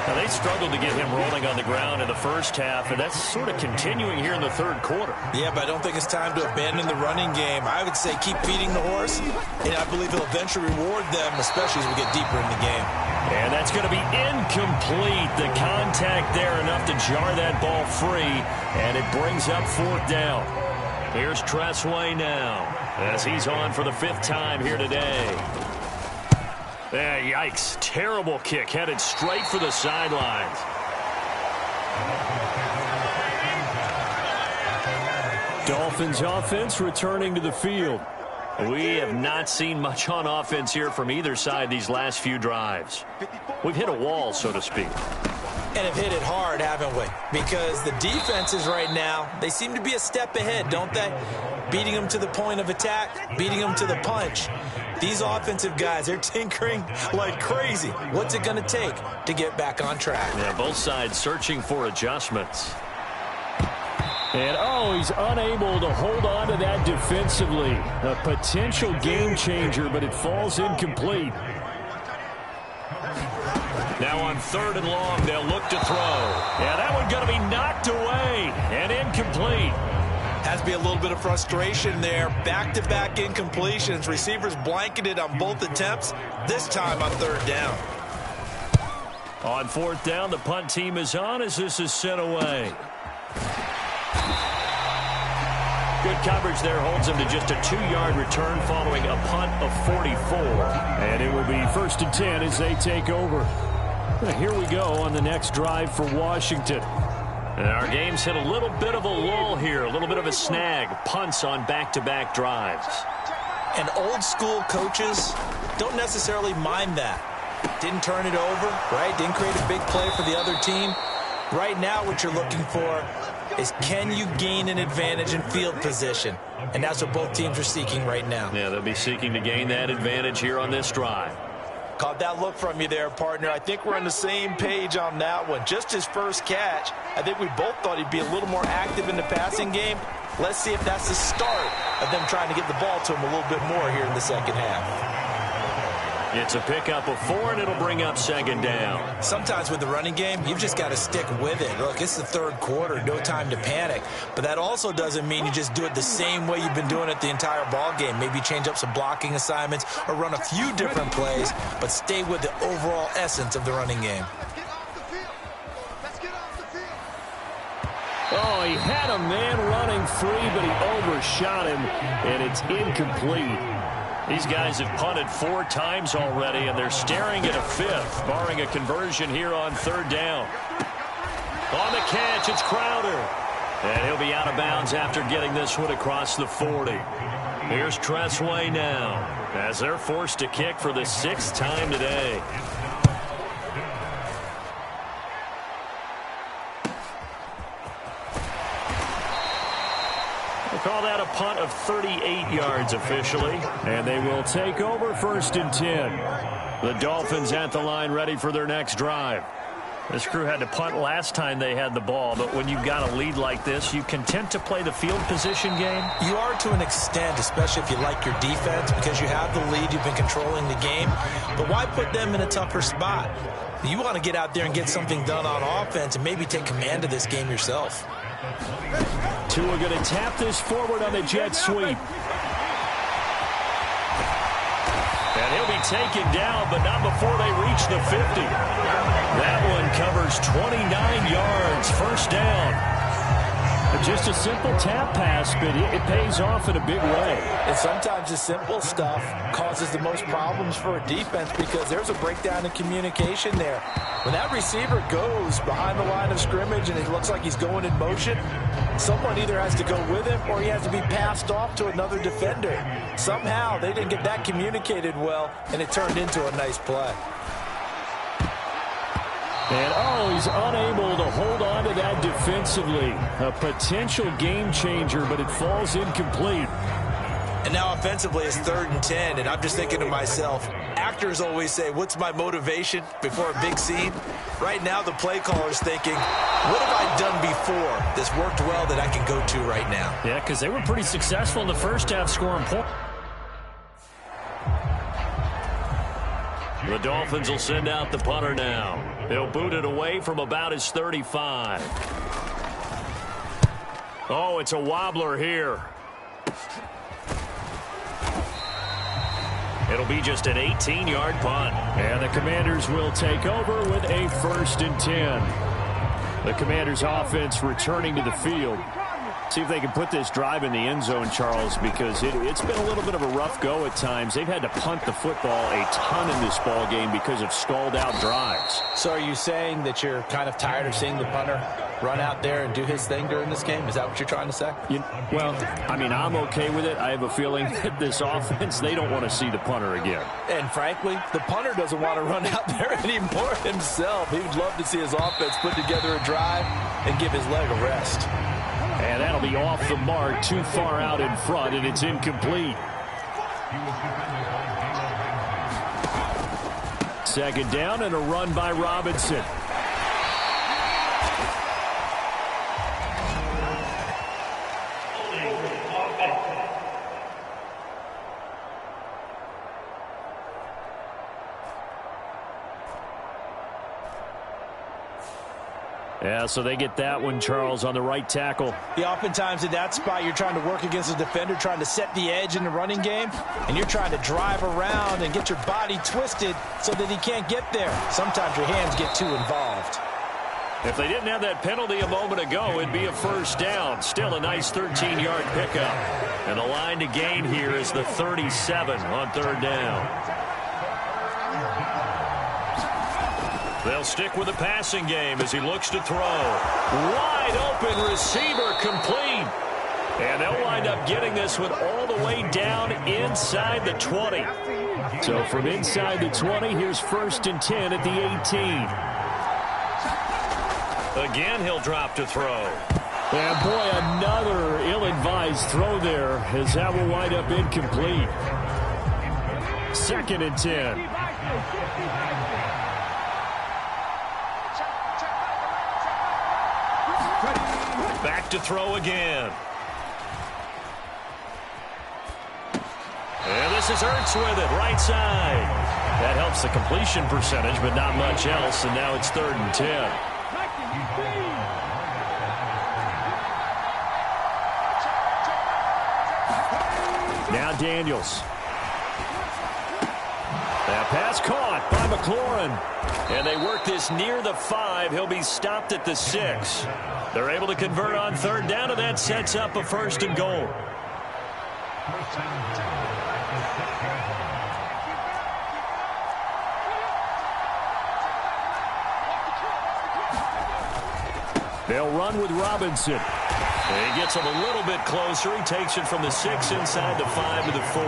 Speaker 4: Now, they struggled to get him rolling on the ground in the first half, and that's sort of continuing here in the third quarter.
Speaker 3: Yeah, but I don't think it's time to abandon the running game. I would say keep feeding the horse, and I believe he'll eventually reward them, especially as we get deeper in the game.
Speaker 2: And that's going to be incomplete. The contact there enough to jar that ball free, and it brings up 4th down. Here's Tressway now as he's on for the 5th time here today. Yikes. Terrible kick headed straight for the sidelines. Dolphins offense returning to the field. We have not seen much on offense here from either side these last few drives. We've hit a wall, so to speak.
Speaker 3: And have hit it hard, haven't we? Because the defenses right now, they seem to be a step ahead, don't they? Beating them to the point of attack, beating them to the punch. These offensive guys, they're tinkering like crazy. What's it going to take to get back on track?
Speaker 4: Yeah, both sides searching for adjustments.
Speaker 2: And, he's unable to hold on to that defensively. A potential game changer, but it falls incomplete. Now on 3rd and long, they'll look to throw. Yeah, that one going to be knocked away and incomplete.
Speaker 3: Has to be a little bit of frustration there. Back-to-back incompletions. Receivers blanketed on both attempts, this time on 3rd down.
Speaker 2: On 4th down, the punt team is on as this is sent away. Good coverage there holds him to just a 2-yard return following a punt of 44. And it will be 1st and 10 as they take over. Here we go on the next drive for Washington.
Speaker 4: And our game's hit a little bit of a lull here, a little bit of a snag. Punts on back-to-back drives.
Speaker 3: And old-school coaches don't necessarily mind that. Didn't turn it over, right? Didn't create a big play for the other team. Right now what you're looking for is can you gain an advantage in field position? And that's what both teams are seeking right now.
Speaker 4: Yeah, they'll be seeking to gain that advantage here on this drive.
Speaker 5: Caught that look from you there, partner. I think we're on the same page on that one. Just his first catch, I think we both thought he'd be a little more active in the passing game. Let's see if that's the start of them trying to get the ball to him a little bit more here in the second half.
Speaker 4: It's a pickup of 4, and it'll bring up 2nd down.
Speaker 3: Sometimes with the running game, you've just got to stick with it. Look, it's the 3rd quarter, no time to panic. But that also doesn't mean you just do it the same way you've been doing it the entire ball game. Maybe change up some blocking assignments or run a few different plays, but stay with the overall essence of the running game.
Speaker 2: Oh, he had a man running free, but he overshot him, and it's incomplete.
Speaker 4: These guys have punted 4 times already, and they're staring at a 5th, barring a conversion here on 3rd down. On the catch, it's Crowder. And he'll be out of bounds after getting this one across the 40. Here's Tressway now, as they're forced to kick for the 6th time today. Call that a punt of 38 yards officially.
Speaker 2: And they will take over 1st and 10. The Dolphins at the line ready for their next drive.
Speaker 4: This crew had to punt last time they had the ball, but when you've got a lead like this, you content to play the field position game?
Speaker 3: You are to an extent, especially if you like your defense, because you have the lead, you've been controlling the game. But why put them in a tougher spot? You want to get out there and get something done on offense and maybe take command of this game yourself.
Speaker 2: Tua going to tap this forward on the jet sweep.
Speaker 4: And he'll be taken down, but not before they reach the 50. That one covers 29 yards, 1st down.
Speaker 2: Just a simple tap pass, but it pays off in a big way.
Speaker 5: And sometimes the simple stuff causes the most problems for a defense because there's a breakdown in communication there. When that receiver goes behind the line of scrimmage and it looks like he's going in motion, someone either has to go with him or he has to be passed off to another defender. Somehow they didn't get that communicated well, and it turned into a nice play.
Speaker 2: And, he's unable to hold on to that defensively. A potential game changer, but it falls incomplete.
Speaker 3: And now offensively it's 3rd and 10, and I'm just thinking to myself, Actors always say, what's my motivation before a big scene? Right now, the play caller's thinking, what have I done before that's worked well that I can go to right now?
Speaker 4: Yeah, because they were pretty successful in the first half scoring points. The Dolphins will send out the punter now. They'll boot it away from about his 35. Oh, it's a wobbler here. It'll be just an 18-yard punt.
Speaker 2: And the Commanders will take over with a 1st and 10. The Commanders offense returning to the field. See if they can put this drive in the end zone, Charles, because it's been a little bit of a rough go at times. They've had to punt the football a ton in this ball game because of stalled-out drives.
Speaker 5: So are you saying that you're kind of tired of seeing the punter run out there and do his thing during this game? Is that what you're trying to say?
Speaker 2: Well, I mean, I'm okay with it. I have a feeling that this offense, they don't want to see the punter again.
Speaker 5: And frankly, the punter doesn't want to run out there anymore himself. He would love to see his offense put together a drive and give his leg a rest.
Speaker 2: And that'll be off the mark, too far out in front, and it's incomplete. 2nd down and a run by Robinson. Yeah, so they get that one, Charles, on the right tackle.
Speaker 5: Yeah, oftentimes in that spot, you're trying to work against a defender, trying to set the edge in the running game, and you're trying to drive around and get your body twisted so that he can't get there. Sometimes your hands get too involved.
Speaker 4: If they didn't have that penalty a moment ago, it'd be a 1st down. Still a nice 13-yard pickup. And the line to gain here is the 37 on 3rd down. They'll stick with the passing game as he looks to throw. Wide open receiver complete. And they'll wind up getting this one all the way down inside the 20.
Speaker 2: So from inside the 20, here's 1st and 10 at the 18.
Speaker 4: Again, he'll drop to throw.
Speaker 2: And boy, another ill-advised throw there as that will wind up incomplete. 2nd and 10.
Speaker 4: Back to throw again. And this is Ertz with it, right side. That helps the completion percentage, but not much else, and now it's 3rd and 10.
Speaker 2: Now Daniels. That pass caught by McLaurin.
Speaker 4: And they work this near the 5. He'll be stopped at the 6. They're able to convert on 3rd down, and that sets up a 1st and goal.
Speaker 2: They'll run with Robinson.
Speaker 4: And he gets him a little bit closer. He takes it from the 6 inside the 5 to the 4.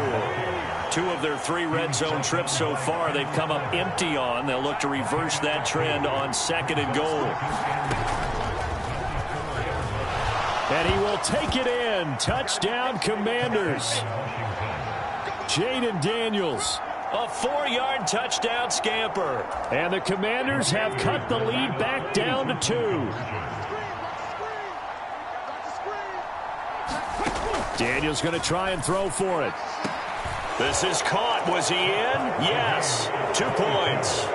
Speaker 4: 2 of their 3 red zone trips so far they've come up empty on. They'll look to reverse that trend on 2nd and goal.
Speaker 2: And he will take it in. Touchdown, Commanders. Jaden Daniels.
Speaker 4: A 4-yard touchdown scamper.
Speaker 2: And the Commanders have cut the lead back down to 2. Daniels going to try and throw for it.
Speaker 4: This is caught. Was he in? Yes. 2 points.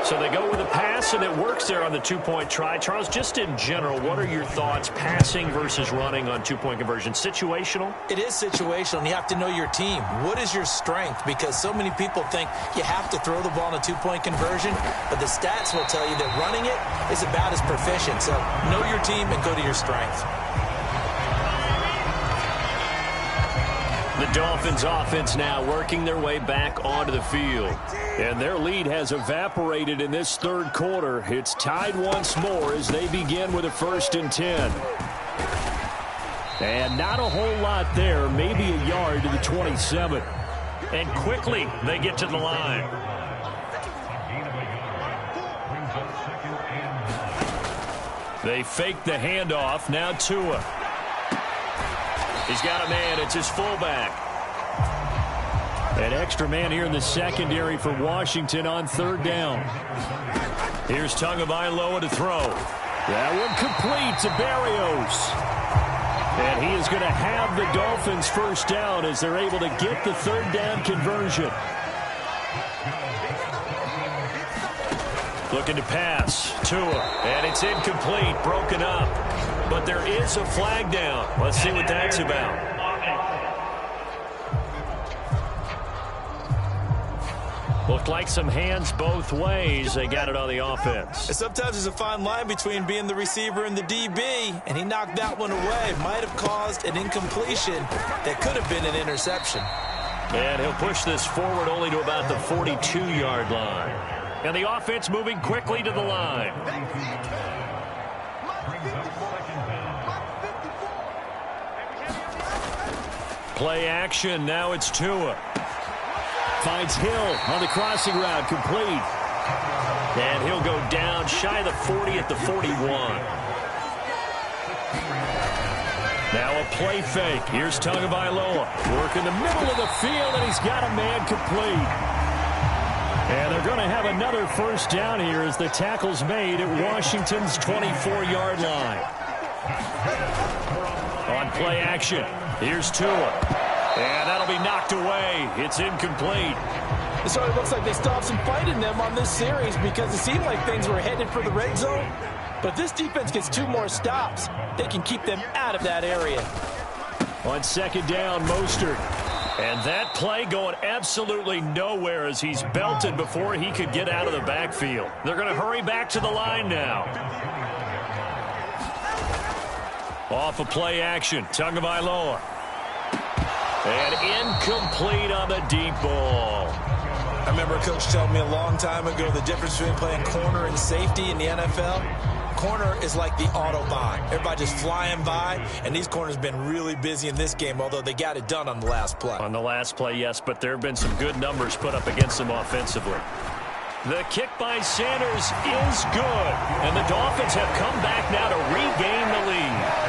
Speaker 4: So they go with a pass, and it works there on the 2-point try. Charles, just in general, what are your thoughts passing versus running on 2-point conversion? Situational?
Speaker 5: It is situational, and you have to know your team. What is your strength? Because so many people think you have to throw the ball in a 2-point conversion, but the stats will tell you that running it is about as proficient. So know your team and go to your strength.
Speaker 4: The Dolphins offense now working their way back onto the field.
Speaker 2: And their lead has evaporated in this 3rd quarter. It's tied once more as they begin with a 1st and 10. And not a whole lot there, maybe a yard to the 27.
Speaker 4: And quickly they get to the line. They fake the handoff. Now Tua. He's got a man. It's his fullback.
Speaker 2: An extra man here in the secondary for Washington on third down.
Speaker 4: Here's Tagovailoa to throw.
Speaker 2: That one complete to Berrios. And he is going to have the Dolphins first down as they're able to get the third down conversion.
Speaker 4: Looking to pass. Tua. And it's incomplete. Broken up. But there is a flag down. Let's see what that's about. Looked like some hands both ways. They got it on the offense.
Speaker 3: Sometimes there's a fine line between being the receiver and the DB, and he knocked that one away. Might have caused an incompletion that could have been an interception.
Speaker 4: And he'll push this forward only to about the 42-yard line. And the offense moving quickly to the line. Play action. Now it's Tua.
Speaker 2: Finds Hill on the crossing route, complete.
Speaker 4: And he'll go down shy of the 40 at the 41. Now a play fake. Here's Tagovailoa.
Speaker 2: Work in the middle of the field, and he's got a man complete. And they're going to have another first down here as the tackle's made at Washington's 24-yard line.
Speaker 4: On play action, here's Tua. And that'll be knocked away. It's incomplete.
Speaker 5: So it looks like they still have some fight in them on this series because it seemed like things were headed for the red zone. But this defense gets 2 more stops. They can keep them out of that area.
Speaker 2: On second down, Mostert.
Speaker 4: And that play going absolutely nowhere as he's belted before he could get out of the backfield. They're going to hurry back to the line now. Off of play action, Tagovailoa. And incomplete on the deep ball.
Speaker 3: I remember a coach telling me a long time ago the difference between playing corner and safety in the NFL. Corner is like the Autobahn. Everybody just flying by, and these corners have been really busy in this game, although they got it done on the last play.
Speaker 4: On the last play, yes, but there have been some good numbers put up against them offensively. The kick by Sanders is good, and the Dolphins have come back now to regain the lead.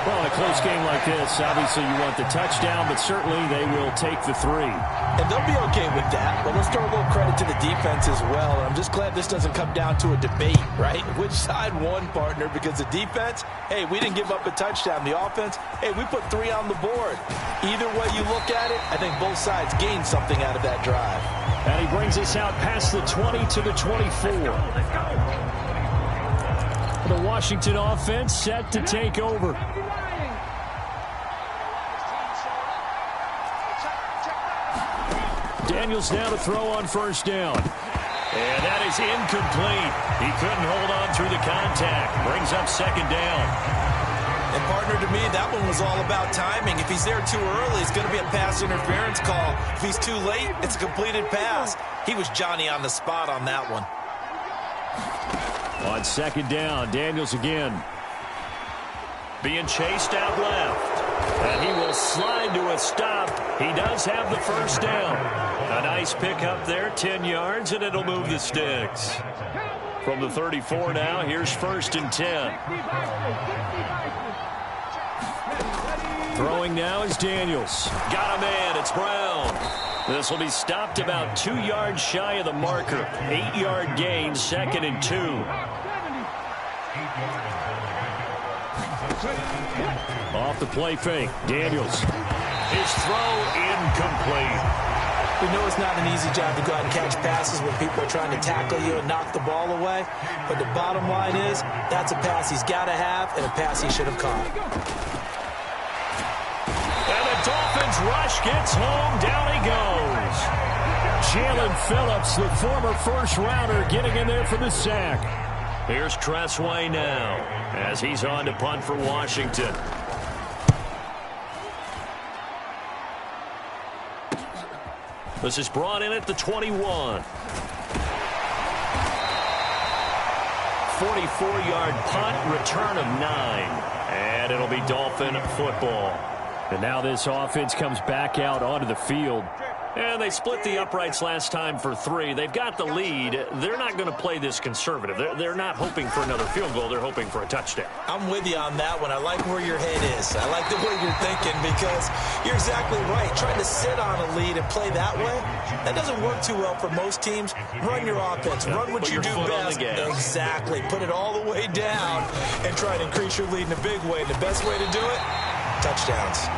Speaker 2: Well, in a close game like this, obviously you want the touchdown, but certainly they will take the 3.
Speaker 5: And they'll be okay with that, but let's throw a little credit to the defense as well. And I'm just glad this doesn't come down to a debate, right? Which side won, partner? Because the defense, hey, we didn't give up a touchdown. The offense, hey, we put 3 on the board. Either way you look at it, I think both sides gained something out of that drive.
Speaker 2: And he brings us out past the 20 to the 24. The Washington offense set to take over. Daniels now to throw on first down.
Speaker 4: And that is incomplete. He couldn't hold on through the contact. Brings up second down.
Speaker 3: And partner, to me, that one was all about timing. If he's there too early, it's going to be a pass interference call. If he's too late, it's a completed pass. He was Johnny on the spot on that one.
Speaker 2: On second down, Daniels again.
Speaker 4: Being chased out left. And he will slide to a stop. He does have the first down. A nice pickup there, 10 yards, and it'll move the sticks. From the 34 now, here's first and 10.
Speaker 2: Throwing now is Daniels.
Speaker 4: Got a man, it's Brown. This will be stopped about 2 yards shy of the marker. 8-yard gain, second and 2.
Speaker 2: Off the play fake, Daniels.
Speaker 4: His throw incomplete.
Speaker 5: We know it's not an easy job to go out and catch passes when people are trying to tackle you and knock the ball away. But the bottom line is, that's a pass he's got to have and a pass he should have caught.
Speaker 4: And the Dolphins rush gets home. Down he goes.
Speaker 2: Jalen Phillips, the former first-rounder, getting in there for the sack.
Speaker 4: Here's Tressway now as he's on to punt for Washington. This is brought in at the 21. 44-yard punt, return of 9. And it'll be Dolphin football.
Speaker 2: And now this offense comes back out onto the field.
Speaker 4: And they split the uprights last time for 3. They've got the lead. They're not going to play this conservative. They're not hoping for another field goal. They're hoping for a touchdown.
Speaker 5: I'm with you on that one. I like where your head is. I like the way you're thinking because you're exactly right. Trying to sit on a lead and play that way, that doesn't work too well for most teams. Run your offense. Run what you do best. Exactly. Put it all the way down and try to increase your lead in a big way. And the best way to do it, touchdowns.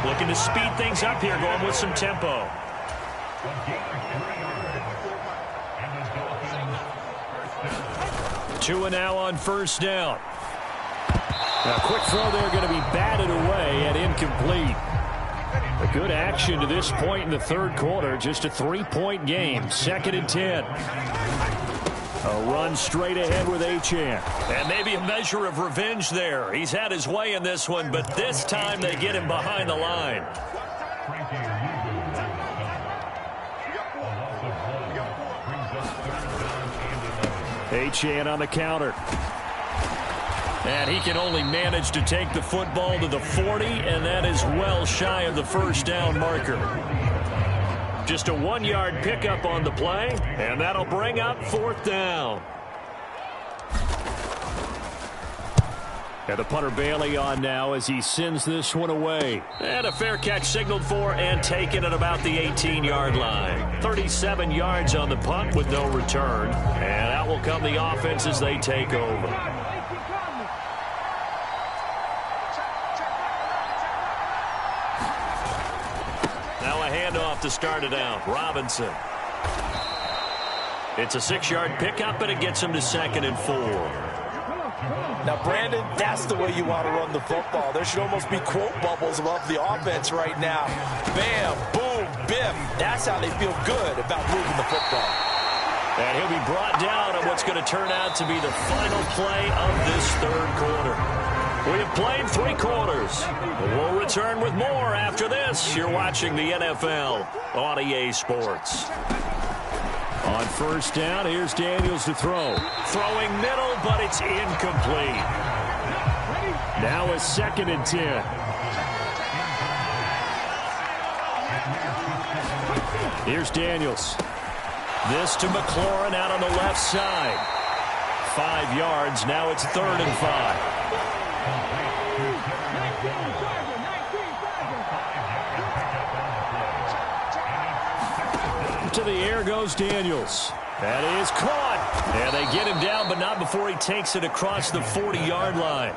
Speaker 4: Looking to speed things up here, going with some tempo. 2 and now on first down. A quick throw there going to be batted away and incomplete. A good action to this point in the third quarter. Just a 3-point game. 2nd and 10. A run straight ahead with Achane. And maybe a measure of revenge there. He's had his way in this one, but this time they get him behind the line. Achane on the counter. And he can only manage to take the football to the 40, and that is well shy of the first down marker. Just a 1-yard pickup on the play, and that'll bring up 4th down. And the punter Bailey on now as he sends this one away. And a fair catch signaled for and taken at about the 18-yard line. 37 yards on the punt with no return. And out will come the offense as they take over. Now a handoff to start it out. Robinson. It's a 6-yard pickup, and it gets him to 2nd and 4.
Speaker 5: Now, Brandon, that's the way you want to run the football. There should almost be quote bubbles above the offense right now. Bam, boom, biff. That's how they feel good about moving the football.
Speaker 4: And he'll be brought down on what's going to turn out to be the final play of this third quarter. We have played 3 quarters. We'll return with more after this. You're watching the NFL on EA Sports. On first down, here's Daniels to throw. Throwing middle, but it's incomplete. Now a 2nd and 10. Here's Daniels. This to McLaurin out on the left side. 5 yards. Now it's 3rd and 5. To the air goes Daniels. That is caught. And they get him down, but not before he takes it across the 40-yard line.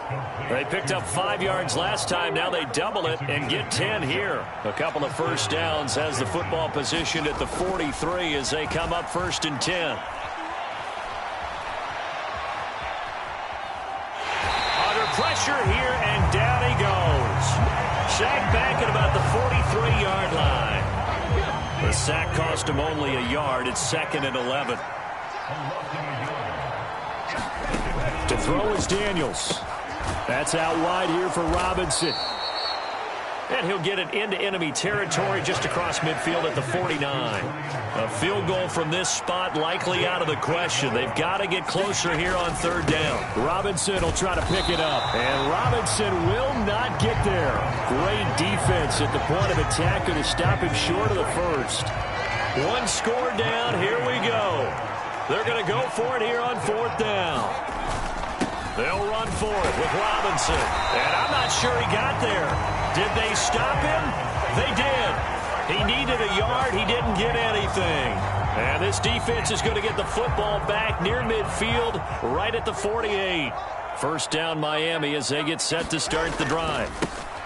Speaker 4: They picked up 5 yards last time. Now they double it and get 10 here. A couple of first downs has the football positioned at the 43 as they come up 1st and 10. Under pressure here, and down he goes. Sacked back at about the 43-yard line. The sack cost him only a yard. It's 2nd and 11. To throw is Daniels. That's out wide here for Robinson. And he'll get it into enemy territory just across midfield at the 49. A field goal from this spot likely out of the question. They've got to get closer here on 3rd down. Robinson will try to pick it up. And Robinson will not get there. Great defense at the point of attack to stop him short of the first. 1 score down. Here we go. They're going to go for it here on 4th down. They'll run for it with Robinson. And I'm not sure he got there. Did they stop him? They did. He needed a yard. He didn't get anything. And this defense is going to get the football back near midfield, right at the 48. First down Miami as they get set to start the drive.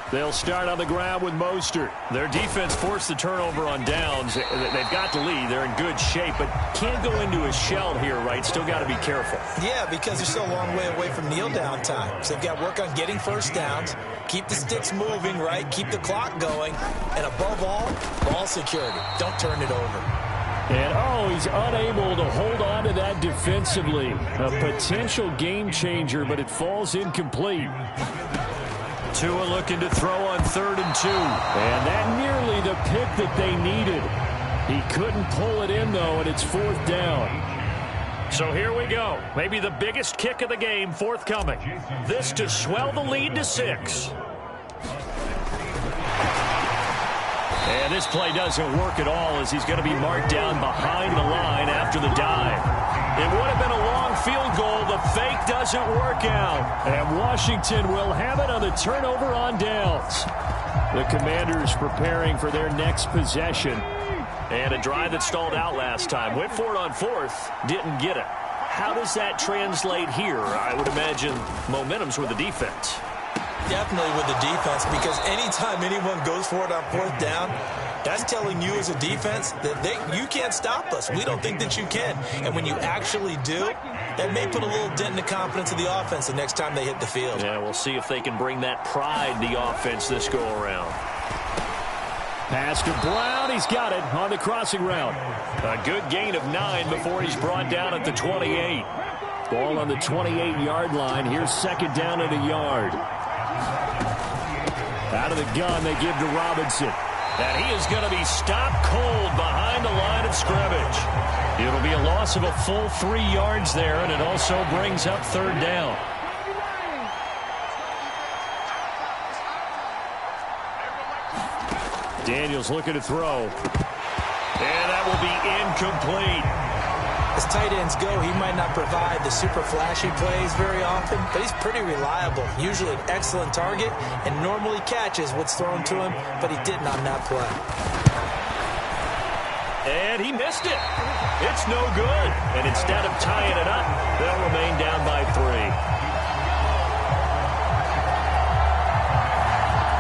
Speaker 4: They'll start on the ground with Mostert. Their defense forced the turnover on downs. They've got the lead. They're in good shape, but can't go into a shell here, right? Still got to be careful.
Speaker 5: Yeah, because they're still a long way away from kneel down time. So they've got to work on getting first downs, keep the sticks moving, right? Keep the clock going. And above all, ball security. Don't turn it over.
Speaker 2: And, he's unable to hold on to that defensively. A potential game changer, but it falls incomplete.
Speaker 4: Tua looking to throw on 3rd and 2.
Speaker 2: And that nearly the pick that they needed. He couldn't pull it in, though, and it's 4th down.
Speaker 4: So here we go. Maybe the biggest kick of the game forthcoming. This to swell the lead to 6. And this play doesn't work at all as he's going to be marked down behind the line after the dive. It would have been a long field goal. The fake doesn't work out. And Washington will have it on the turnover on downs. The Commanders preparing for their next possession. And a drive that stalled out last time. Went for it on fourth. Didn't get it. How does that translate here? I would imagine momentum's with the defense.
Speaker 3: Definitely with the defense, because anytime anyone goes for it on fourth down, that's telling you as a defense that you can't stop us. We don't think that you can. And when you actually do, that may put a little dent in the confidence of the offense the next time they hit the field.
Speaker 4: Yeah, we'll see if they can bring that pride in the offense this go-around. Pass to Brown. He's got it on the crossing route. A good gain of 9 before he's brought down at the 28. Ball on the 28-yard line. Here's second down and a yard. Out of the gun, they give to Robinson. And he is going to be stopped cold behind the line of scrimmage. It'll be a loss of a full 3 yards there, and it also brings up third down. Daniels looking to throw. And that will be incomplete.
Speaker 5: As tight ends go, he might not provide the super flashy plays very often, but he's pretty reliable. Usually an excellent target and normally catches what's thrown to him, but he didn't on that play.
Speaker 4: And he missed it. It's no good. And instead of tying it up, they'll remain down by 3.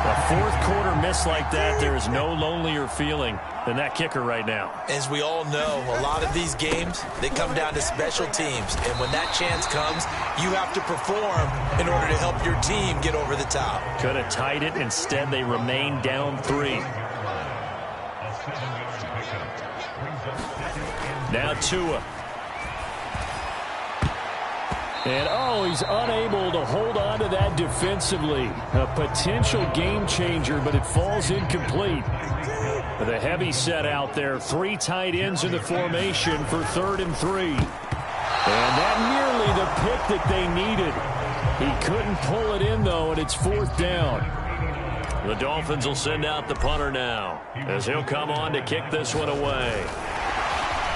Speaker 4: A fourth quarter miss like that, there is no lonelier feeling than that kicker right now.
Speaker 3: As we all know, a lot of these games, they come down to special teams. And when that chance comes, you have to perform in order to help your team get over the top.
Speaker 4: Could have tied it. Instead, they remain down 3. Now Tua. And, he's unable to hold on to that defensively. A potential game changer, but it falls incomplete. The heavy set out there. 3 tight ends in the formation for 3rd and 3. And that nearly the pick that they needed. He couldn't pull it in, though, and it's 4th down. The Dolphins will send out the punter now as he'll come on to kick this one away.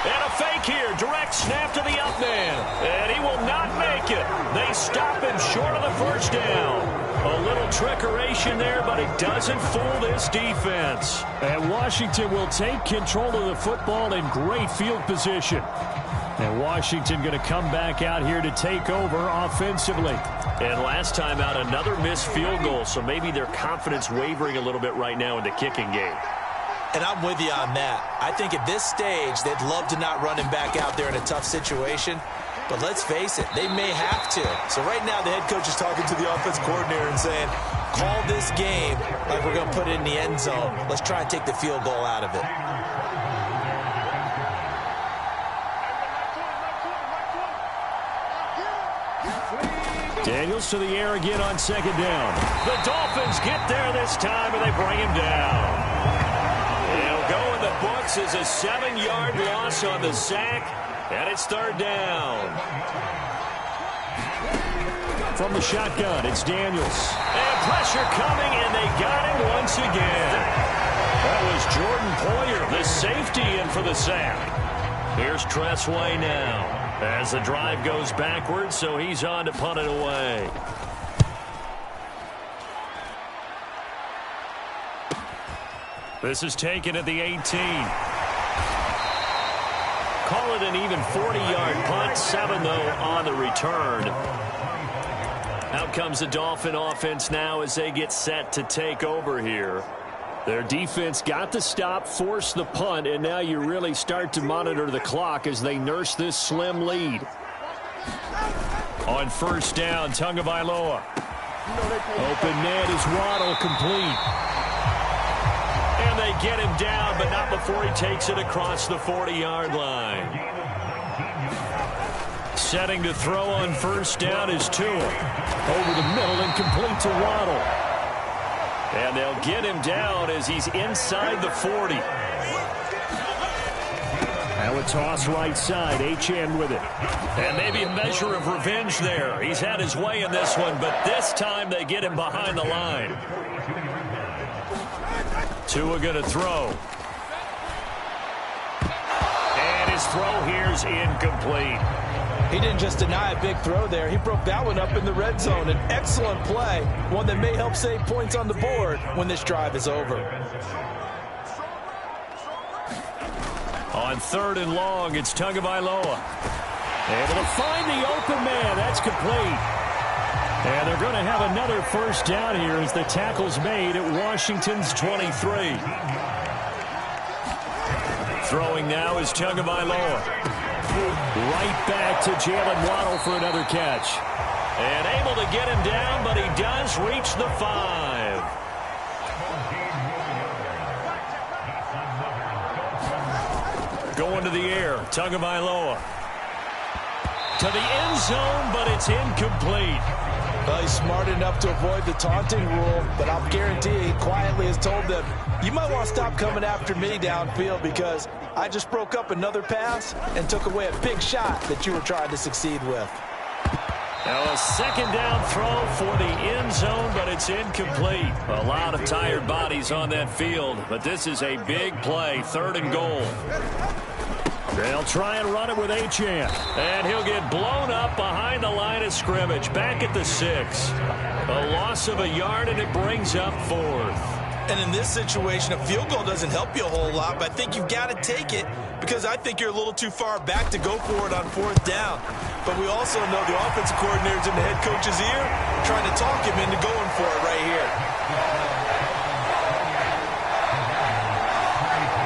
Speaker 4: And a fake here. Direct snap to the up man. And he will not make it. They stop him short of the first down. A little trickeration there, but it doesn't fool this defense. And Washington will take control of the football in great field position. And Washington going to come back out here to take over offensively. And last time out, another missed field goal, so maybe their confidence wavering a little bit right now in the kicking game.
Speaker 3: And I'm with you on that. I think at this stage, they'd love to not run him back out there in a tough situation. But let's face it, they may have to. So right now, the head coach is talking to the offense coordinator and saying, call this game like we're going to put it in the end zone. Let's try and take the field goal out of it.
Speaker 4: Daniels to the air again on second down. The Dolphins get there this time, and they bring him down. It'll go in the books as a 7-yard loss on the sack, and it's 3rd down. From the shotgun, it's Daniels. And pressure coming, and they got him once again. That was Jordan Poyer, the safety, in for the sack. Here's Tressway now as the drive goes backwards, so he's on to punt it away. This is taken at the 18. Call it an even 40-yard punt. 7, though, on the return. Out comes the Dolphin offense now as they get set to take over here. Their defense got the stop, forced the punt, and now you really start to monitor the clock as they nurse this slim lead. On first down, Tagovailoa. Open net is Waddle, complete. And they get him down, but not before he takes it across the 40-yard line. Setting to throw on first down is Tua. Over the middle and complete to Waddle. And they'll get him down as he's inside the 40. Now a toss right side, HN with it. And maybe a measure of revenge there. He's had his way in this one, but this time they get him behind the line. Tua going to throw. And his throw here's incomplete.
Speaker 5: He didn't just deny a big throw there. He broke that one up in the red zone. An excellent play, one that may help save points on the board when this drive is over.
Speaker 4: On 3rd and long, it's Tagovailoa. Able to find the open man. That's complete. And they're going to have another first down here as the tackle's made at Washington's 23. Throwing now is Tagovailoa. Right back to Jalen Waddle for another catch. And able to get him down, but he does reach the 5. Going to the air, Tagovailoa. To the end zone, but it's incomplete.
Speaker 5: Well, he's smart enough to avoid the taunting rule, but I'll guarantee he quietly has told them, you might want to stop coming after me downfield because I just broke up another pass and took away a big shot that you were trying to succeed with.
Speaker 4: Now a second down throw for the end zone, but it's incomplete. A lot of tired bodies on that field, but this is a big play, 3rd and goal. They'll try and run it with Achane. And he'll get blown up behind the line of scrimmage, back at the 6. A loss of a yard, and it brings up 4th.
Speaker 3: And in this situation, a field goal doesn't help you a whole lot, but I think you've got to take it because I think you're a little too far back to go for it on 4th down. But we also know the offensive coordinator's in the head coach's ear trying to talk him into going for it right here.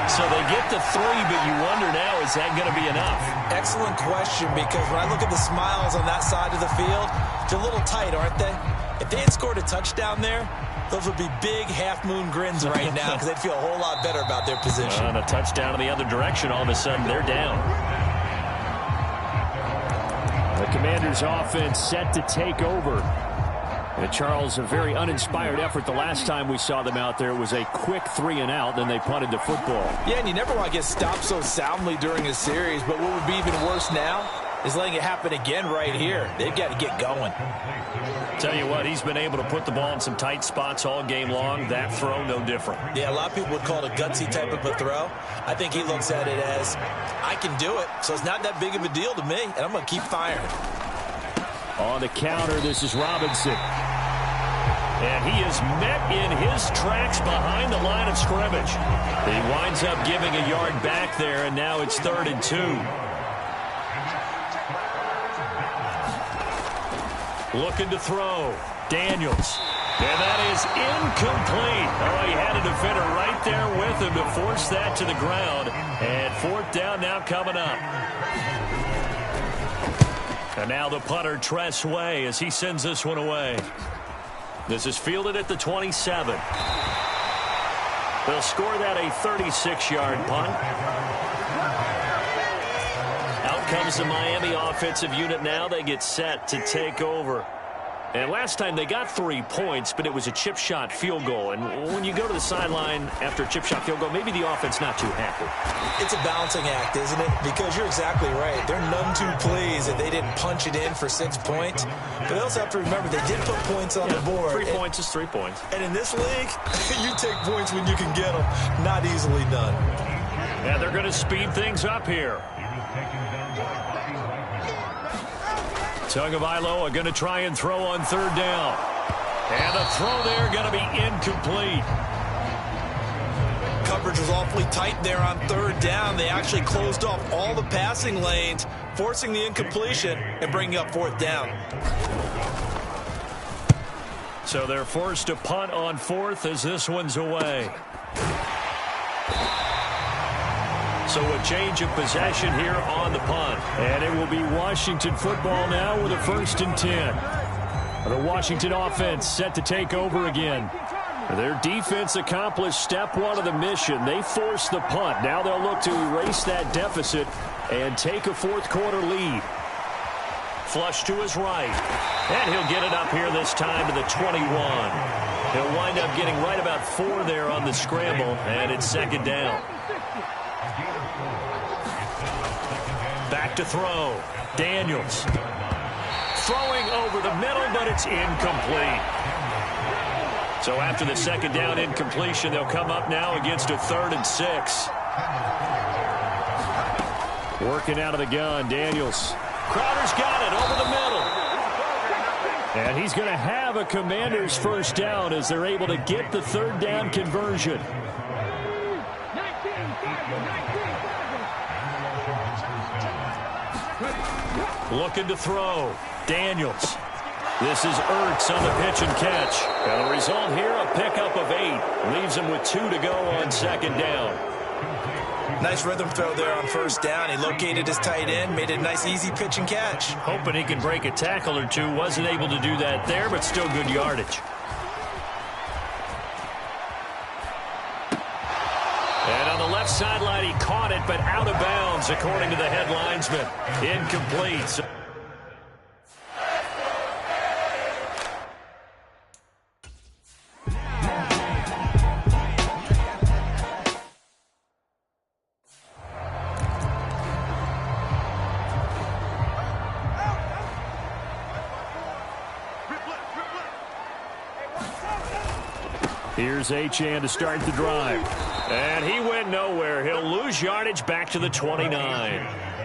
Speaker 4: So they get to 3, but you wonder now, is that going to be enough?
Speaker 5: Excellent question, because when I look at the smiles on that side of the field, they're a little tight, aren't they? If they had scored a touchdown there, those would be big half-moon grins right now because they'd feel a whole lot better about their position.
Speaker 4: On a touchdown in the other direction, all of a sudden they're down. The Commanders' offense set to take over. And Charles, a very uninspired effort the last time we saw them out there. It was a quick 3-and-out, then they punted the football.
Speaker 5: Yeah, and you never want to get stopped so soundly during a series, but what would be even worse now is letting it happen again right here. They've got to get going.
Speaker 4: Tell you what, he's been able to put the ball in some tight spots all game long. That throw, no different.
Speaker 5: Yeah, a lot of people would call it a gutsy type of a throw. I think he looks at it as, I can do it, so it's not that big of a deal to me, and I'm going to keep firing.
Speaker 4: On the counter, this is Robinson. And he is met in his tracks behind the line of scrimmage. He winds up giving a yard back there, and now it's 3rd and 2. Looking to throw. Daniels. And that is incomplete. Oh, he had a defender right there with him to force that to the ground. And 4th down now coming up. And now the punter, Tress Way, as he sends this one away. This is fielded at the 27. They'll score that a 36-yard punt. Out comes the Miami offensive unit now. They get set to take over. And last time they got 3 points, but it was a chip shot field goal. And when you go to the sideline after a chip shot field goal, maybe the offense not too happy.
Speaker 5: It's a balancing act, isn't it? Because you're exactly right. They're none too pleased that they didn't punch it in for 6 points. But they also have to remember they did put points on the board.
Speaker 4: 3 points is 3 points.
Speaker 5: And in this league, you take points when you can get them. Not easily done.
Speaker 4: Yeah, they're going to speed things up here. Tagovailoa going to try and throw on 3rd down. And the throw there going to be incomplete.
Speaker 3: Coverage was awfully tight there on 3rd down. They actually closed off all the passing lanes, forcing the incompletion and bringing up 4th down.
Speaker 4: So they're forced to punt on 4th as this one's away. So a change of possession here on the punt. And it will be Washington football now with a 1st and 10. The Washington offense set to take over again. Their defense accomplished step 1 of the mission. They forced the punt. Now they'll look to erase that deficit and take a 4th quarter lead. Flush to his right. And he'll get it up here this time to the 21. He'll wind up getting right about 4 there on the scramble, and it's 2nd down. Back to throw. Daniels. Throwing over the middle, but it's incomplete. So after the second down incompletion, they'll come up now against a 3rd and 6. Working out of the gun, Daniels. Crowder's got it over the middle. And he's going to have a Commanders first down as they're able to get the 3rd down conversion. Looking to throw. Daniels. This is Ertz on the pitch and catch. And the result here, a pickup of 8. Leaves him with 2 to go on 2nd down.
Speaker 3: Nice rhythm throw there on 1st down. He located his tight end, made it a nice easy pitch and catch.
Speaker 4: Hoping he can break a tackle or two. Wasn't able to do that there, but still good yardage. And on the left sideline, he caught it, but out of bounds, according to the head linesman. Incomplete. Here's Achane to start the drive. And he went nowhere. He'll lose yardage back to the 29.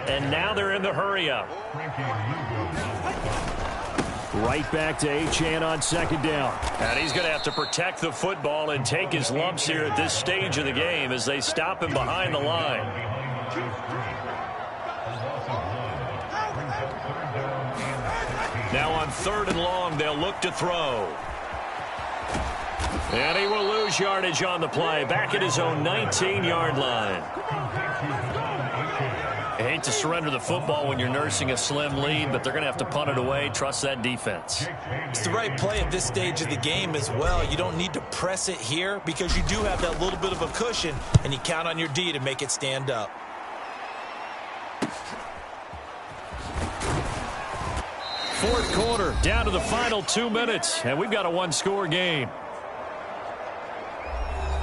Speaker 4: And now they're in the hurry-up. Right back to Achane on 2nd down. And he's going to have to protect the football and take his lumps here at this stage of the game as they stop him behind the line. Now on 3rd and long, they'll look to throw. And he will lose yardage on the play, back at his own 19-yard line. I hate to surrender the football when you're nursing a slim lead, but they're going to have to punt it away. Trust that defense.
Speaker 3: It's the right play at this stage of the game as well. You don't need to press it here because you do have that little bit of a cushion, and you count on your D to make it stand up.
Speaker 4: Fourth quarter, down to the final 2 minutes, and we've got a 1-score game.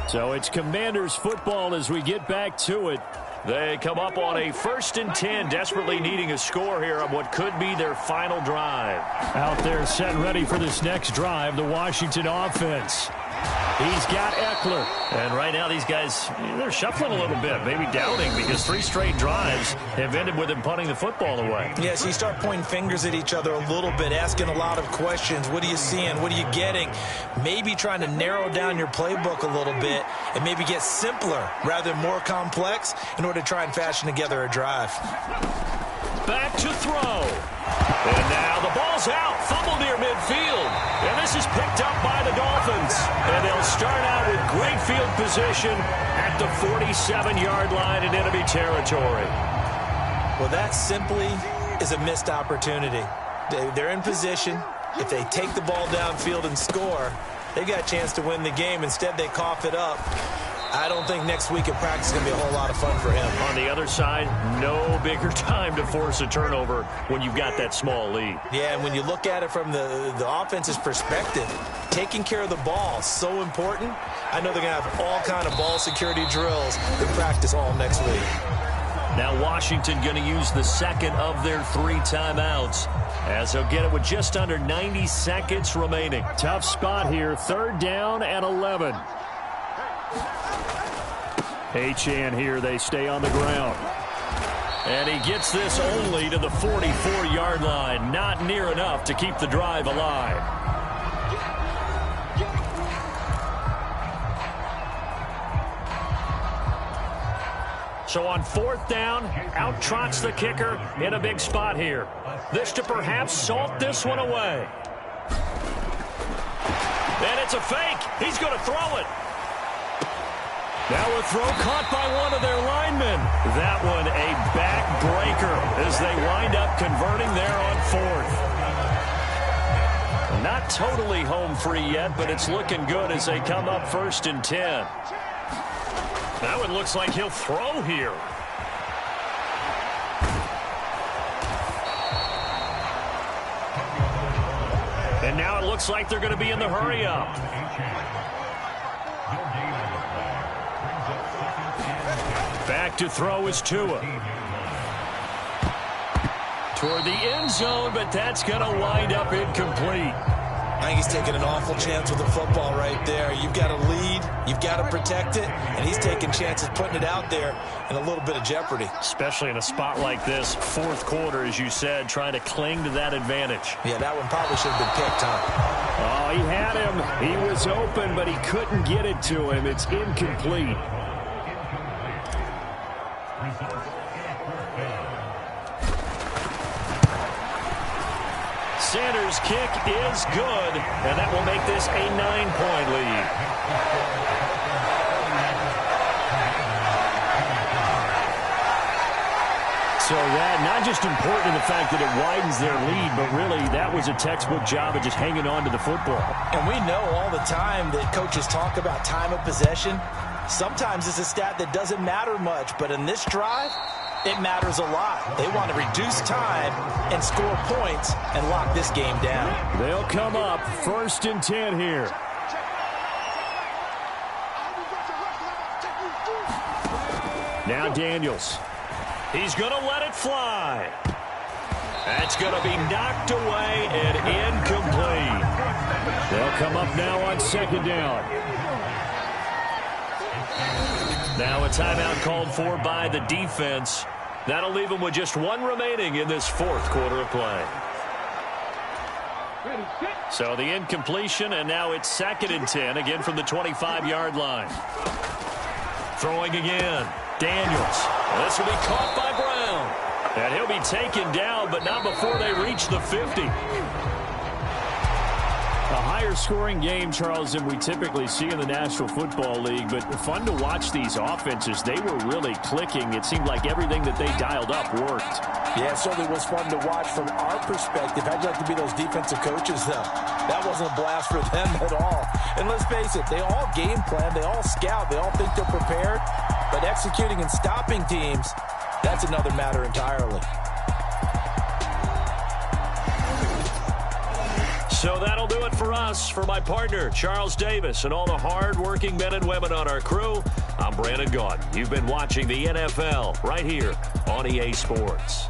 Speaker 4: So it's Commanders football as we get back to it. They come up on a 1st and 10, desperately needing a score here on what could be their final drive. Out there set ready for this next drive, the Washington offense. He's got Eckler. And right now these guys, they're shuffling a little bit, maybe doubting because 3 straight drives have ended with him punting the football away.
Speaker 3: Yes, you start pointing fingers at each other a little bit, asking a lot of questions. What are you seeing? What are you getting? Maybe trying to narrow down your playbook a little bit and maybe get simpler rather than more complex in order to try and fashion together a drive.
Speaker 4: Back to throw. And now the ball's out. Fumble near midfield. And this is picked up by the Dolphins. And they'll start out with great field position at the 47-yard line in enemy territory.
Speaker 3: Well, that simply is a missed opportunity. They're in position. If they take the ball downfield and score, they got a chance to win the game. Instead, they cough it up. I don't think next week at practice is going to be a whole lot of fun for him.
Speaker 4: On the other side, no bigger time to force a turnover when you've got that small lead.
Speaker 3: Yeah, and when you look at it from the offense's perspective, taking care of the ball is so important. I know they're going to have all kind of ball security drills in practice all next week.
Speaker 4: Now Washington going to use the second of their 3 timeouts as they'll get it with just under 90 seconds remaining. Tough spot here, 3rd down and 11. Achane here, they stay on the ground. And he gets this only to the 44-yard line. Not near enough to keep the drive alive. So on 4th down, out trots the kicker in a big spot here. This to perhaps salt this one away. And it's a fake. He's going to throw it. Now a throw caught by one of their linemen. That one a backbreaker as they wind up converting there on 4th. Not totally home free yet, but it's looking good as they come up 1st and 10. That one looks like he'll throw here. And now it looks like they're going to be in the hurry-up. Back to throw is Tua. Toward the end zone, but that's going to wind up incomplete.
Speaker 3: I think he's taking an awful chance with the football right there. You've got to lead, you've got to protect it, and he's taking chances putting it out there in a little bit of jeopardy.
Speaker 4: Especially in a spot like this, fourth quarter, as you said, trying to cling to that advantage.
Speaker 3: Yeah, that one probably should have been picked, huh?
Speaker 2: Oh, he had him. He was open, but he couldn't get it to him. It's incomplete.
Speaker 4: Sanders' kick is good, and that will make this a 9-point lead. So that not just important in the fact that it widens their lead, but really that was a textbook job of just hanging on to the football.
Speaker 5: And we know all the time that coaches talk about time of possession. Sometimes it's a stat that doesn't matter much, but in this drive, it matters a lot. They want to reduce time and score points and lock this game down.
Speaker 2: They'll come up 1st and 10 here. Now Daniels.
Speaker 4: He's going to let it fly. That's going to be knocked away and incomplete.
Speaker 2: They'll come up now on 2nd down.
Speaker 4: Now a timeout called for by the defense. That'll leave them with just one remaining in this fourth quarter of play. So the incompletion, and now it's 2nd and 10, again from the 25-yard line. Throwing again. Daniels. This will be caught by Brown. And he'll be taken down, but not before they reach the 50.
Speaker 2: A higher-scoring game, Charles, than we typically see in the National Football League, but fun to watch these offenses. They were really clicking. It seemed like everything that they dialed up worked.
Speaker 5: Yeah, it certainly was fun to watch from our perspective. How'd you like to be those defensive coaches, though? That wasn't a blast for them at all. And let's face it, they all game plan, they all scout, they all think they're prepared, but executing and stopping teams, that's another matter entirely.
Speaker 4: So that'll do it for us. For my partner, Charles Davis, and all the hard-working men and women on our crew, I'm Brandon Gaudin. You've been watching the NFL right here on EA Sports.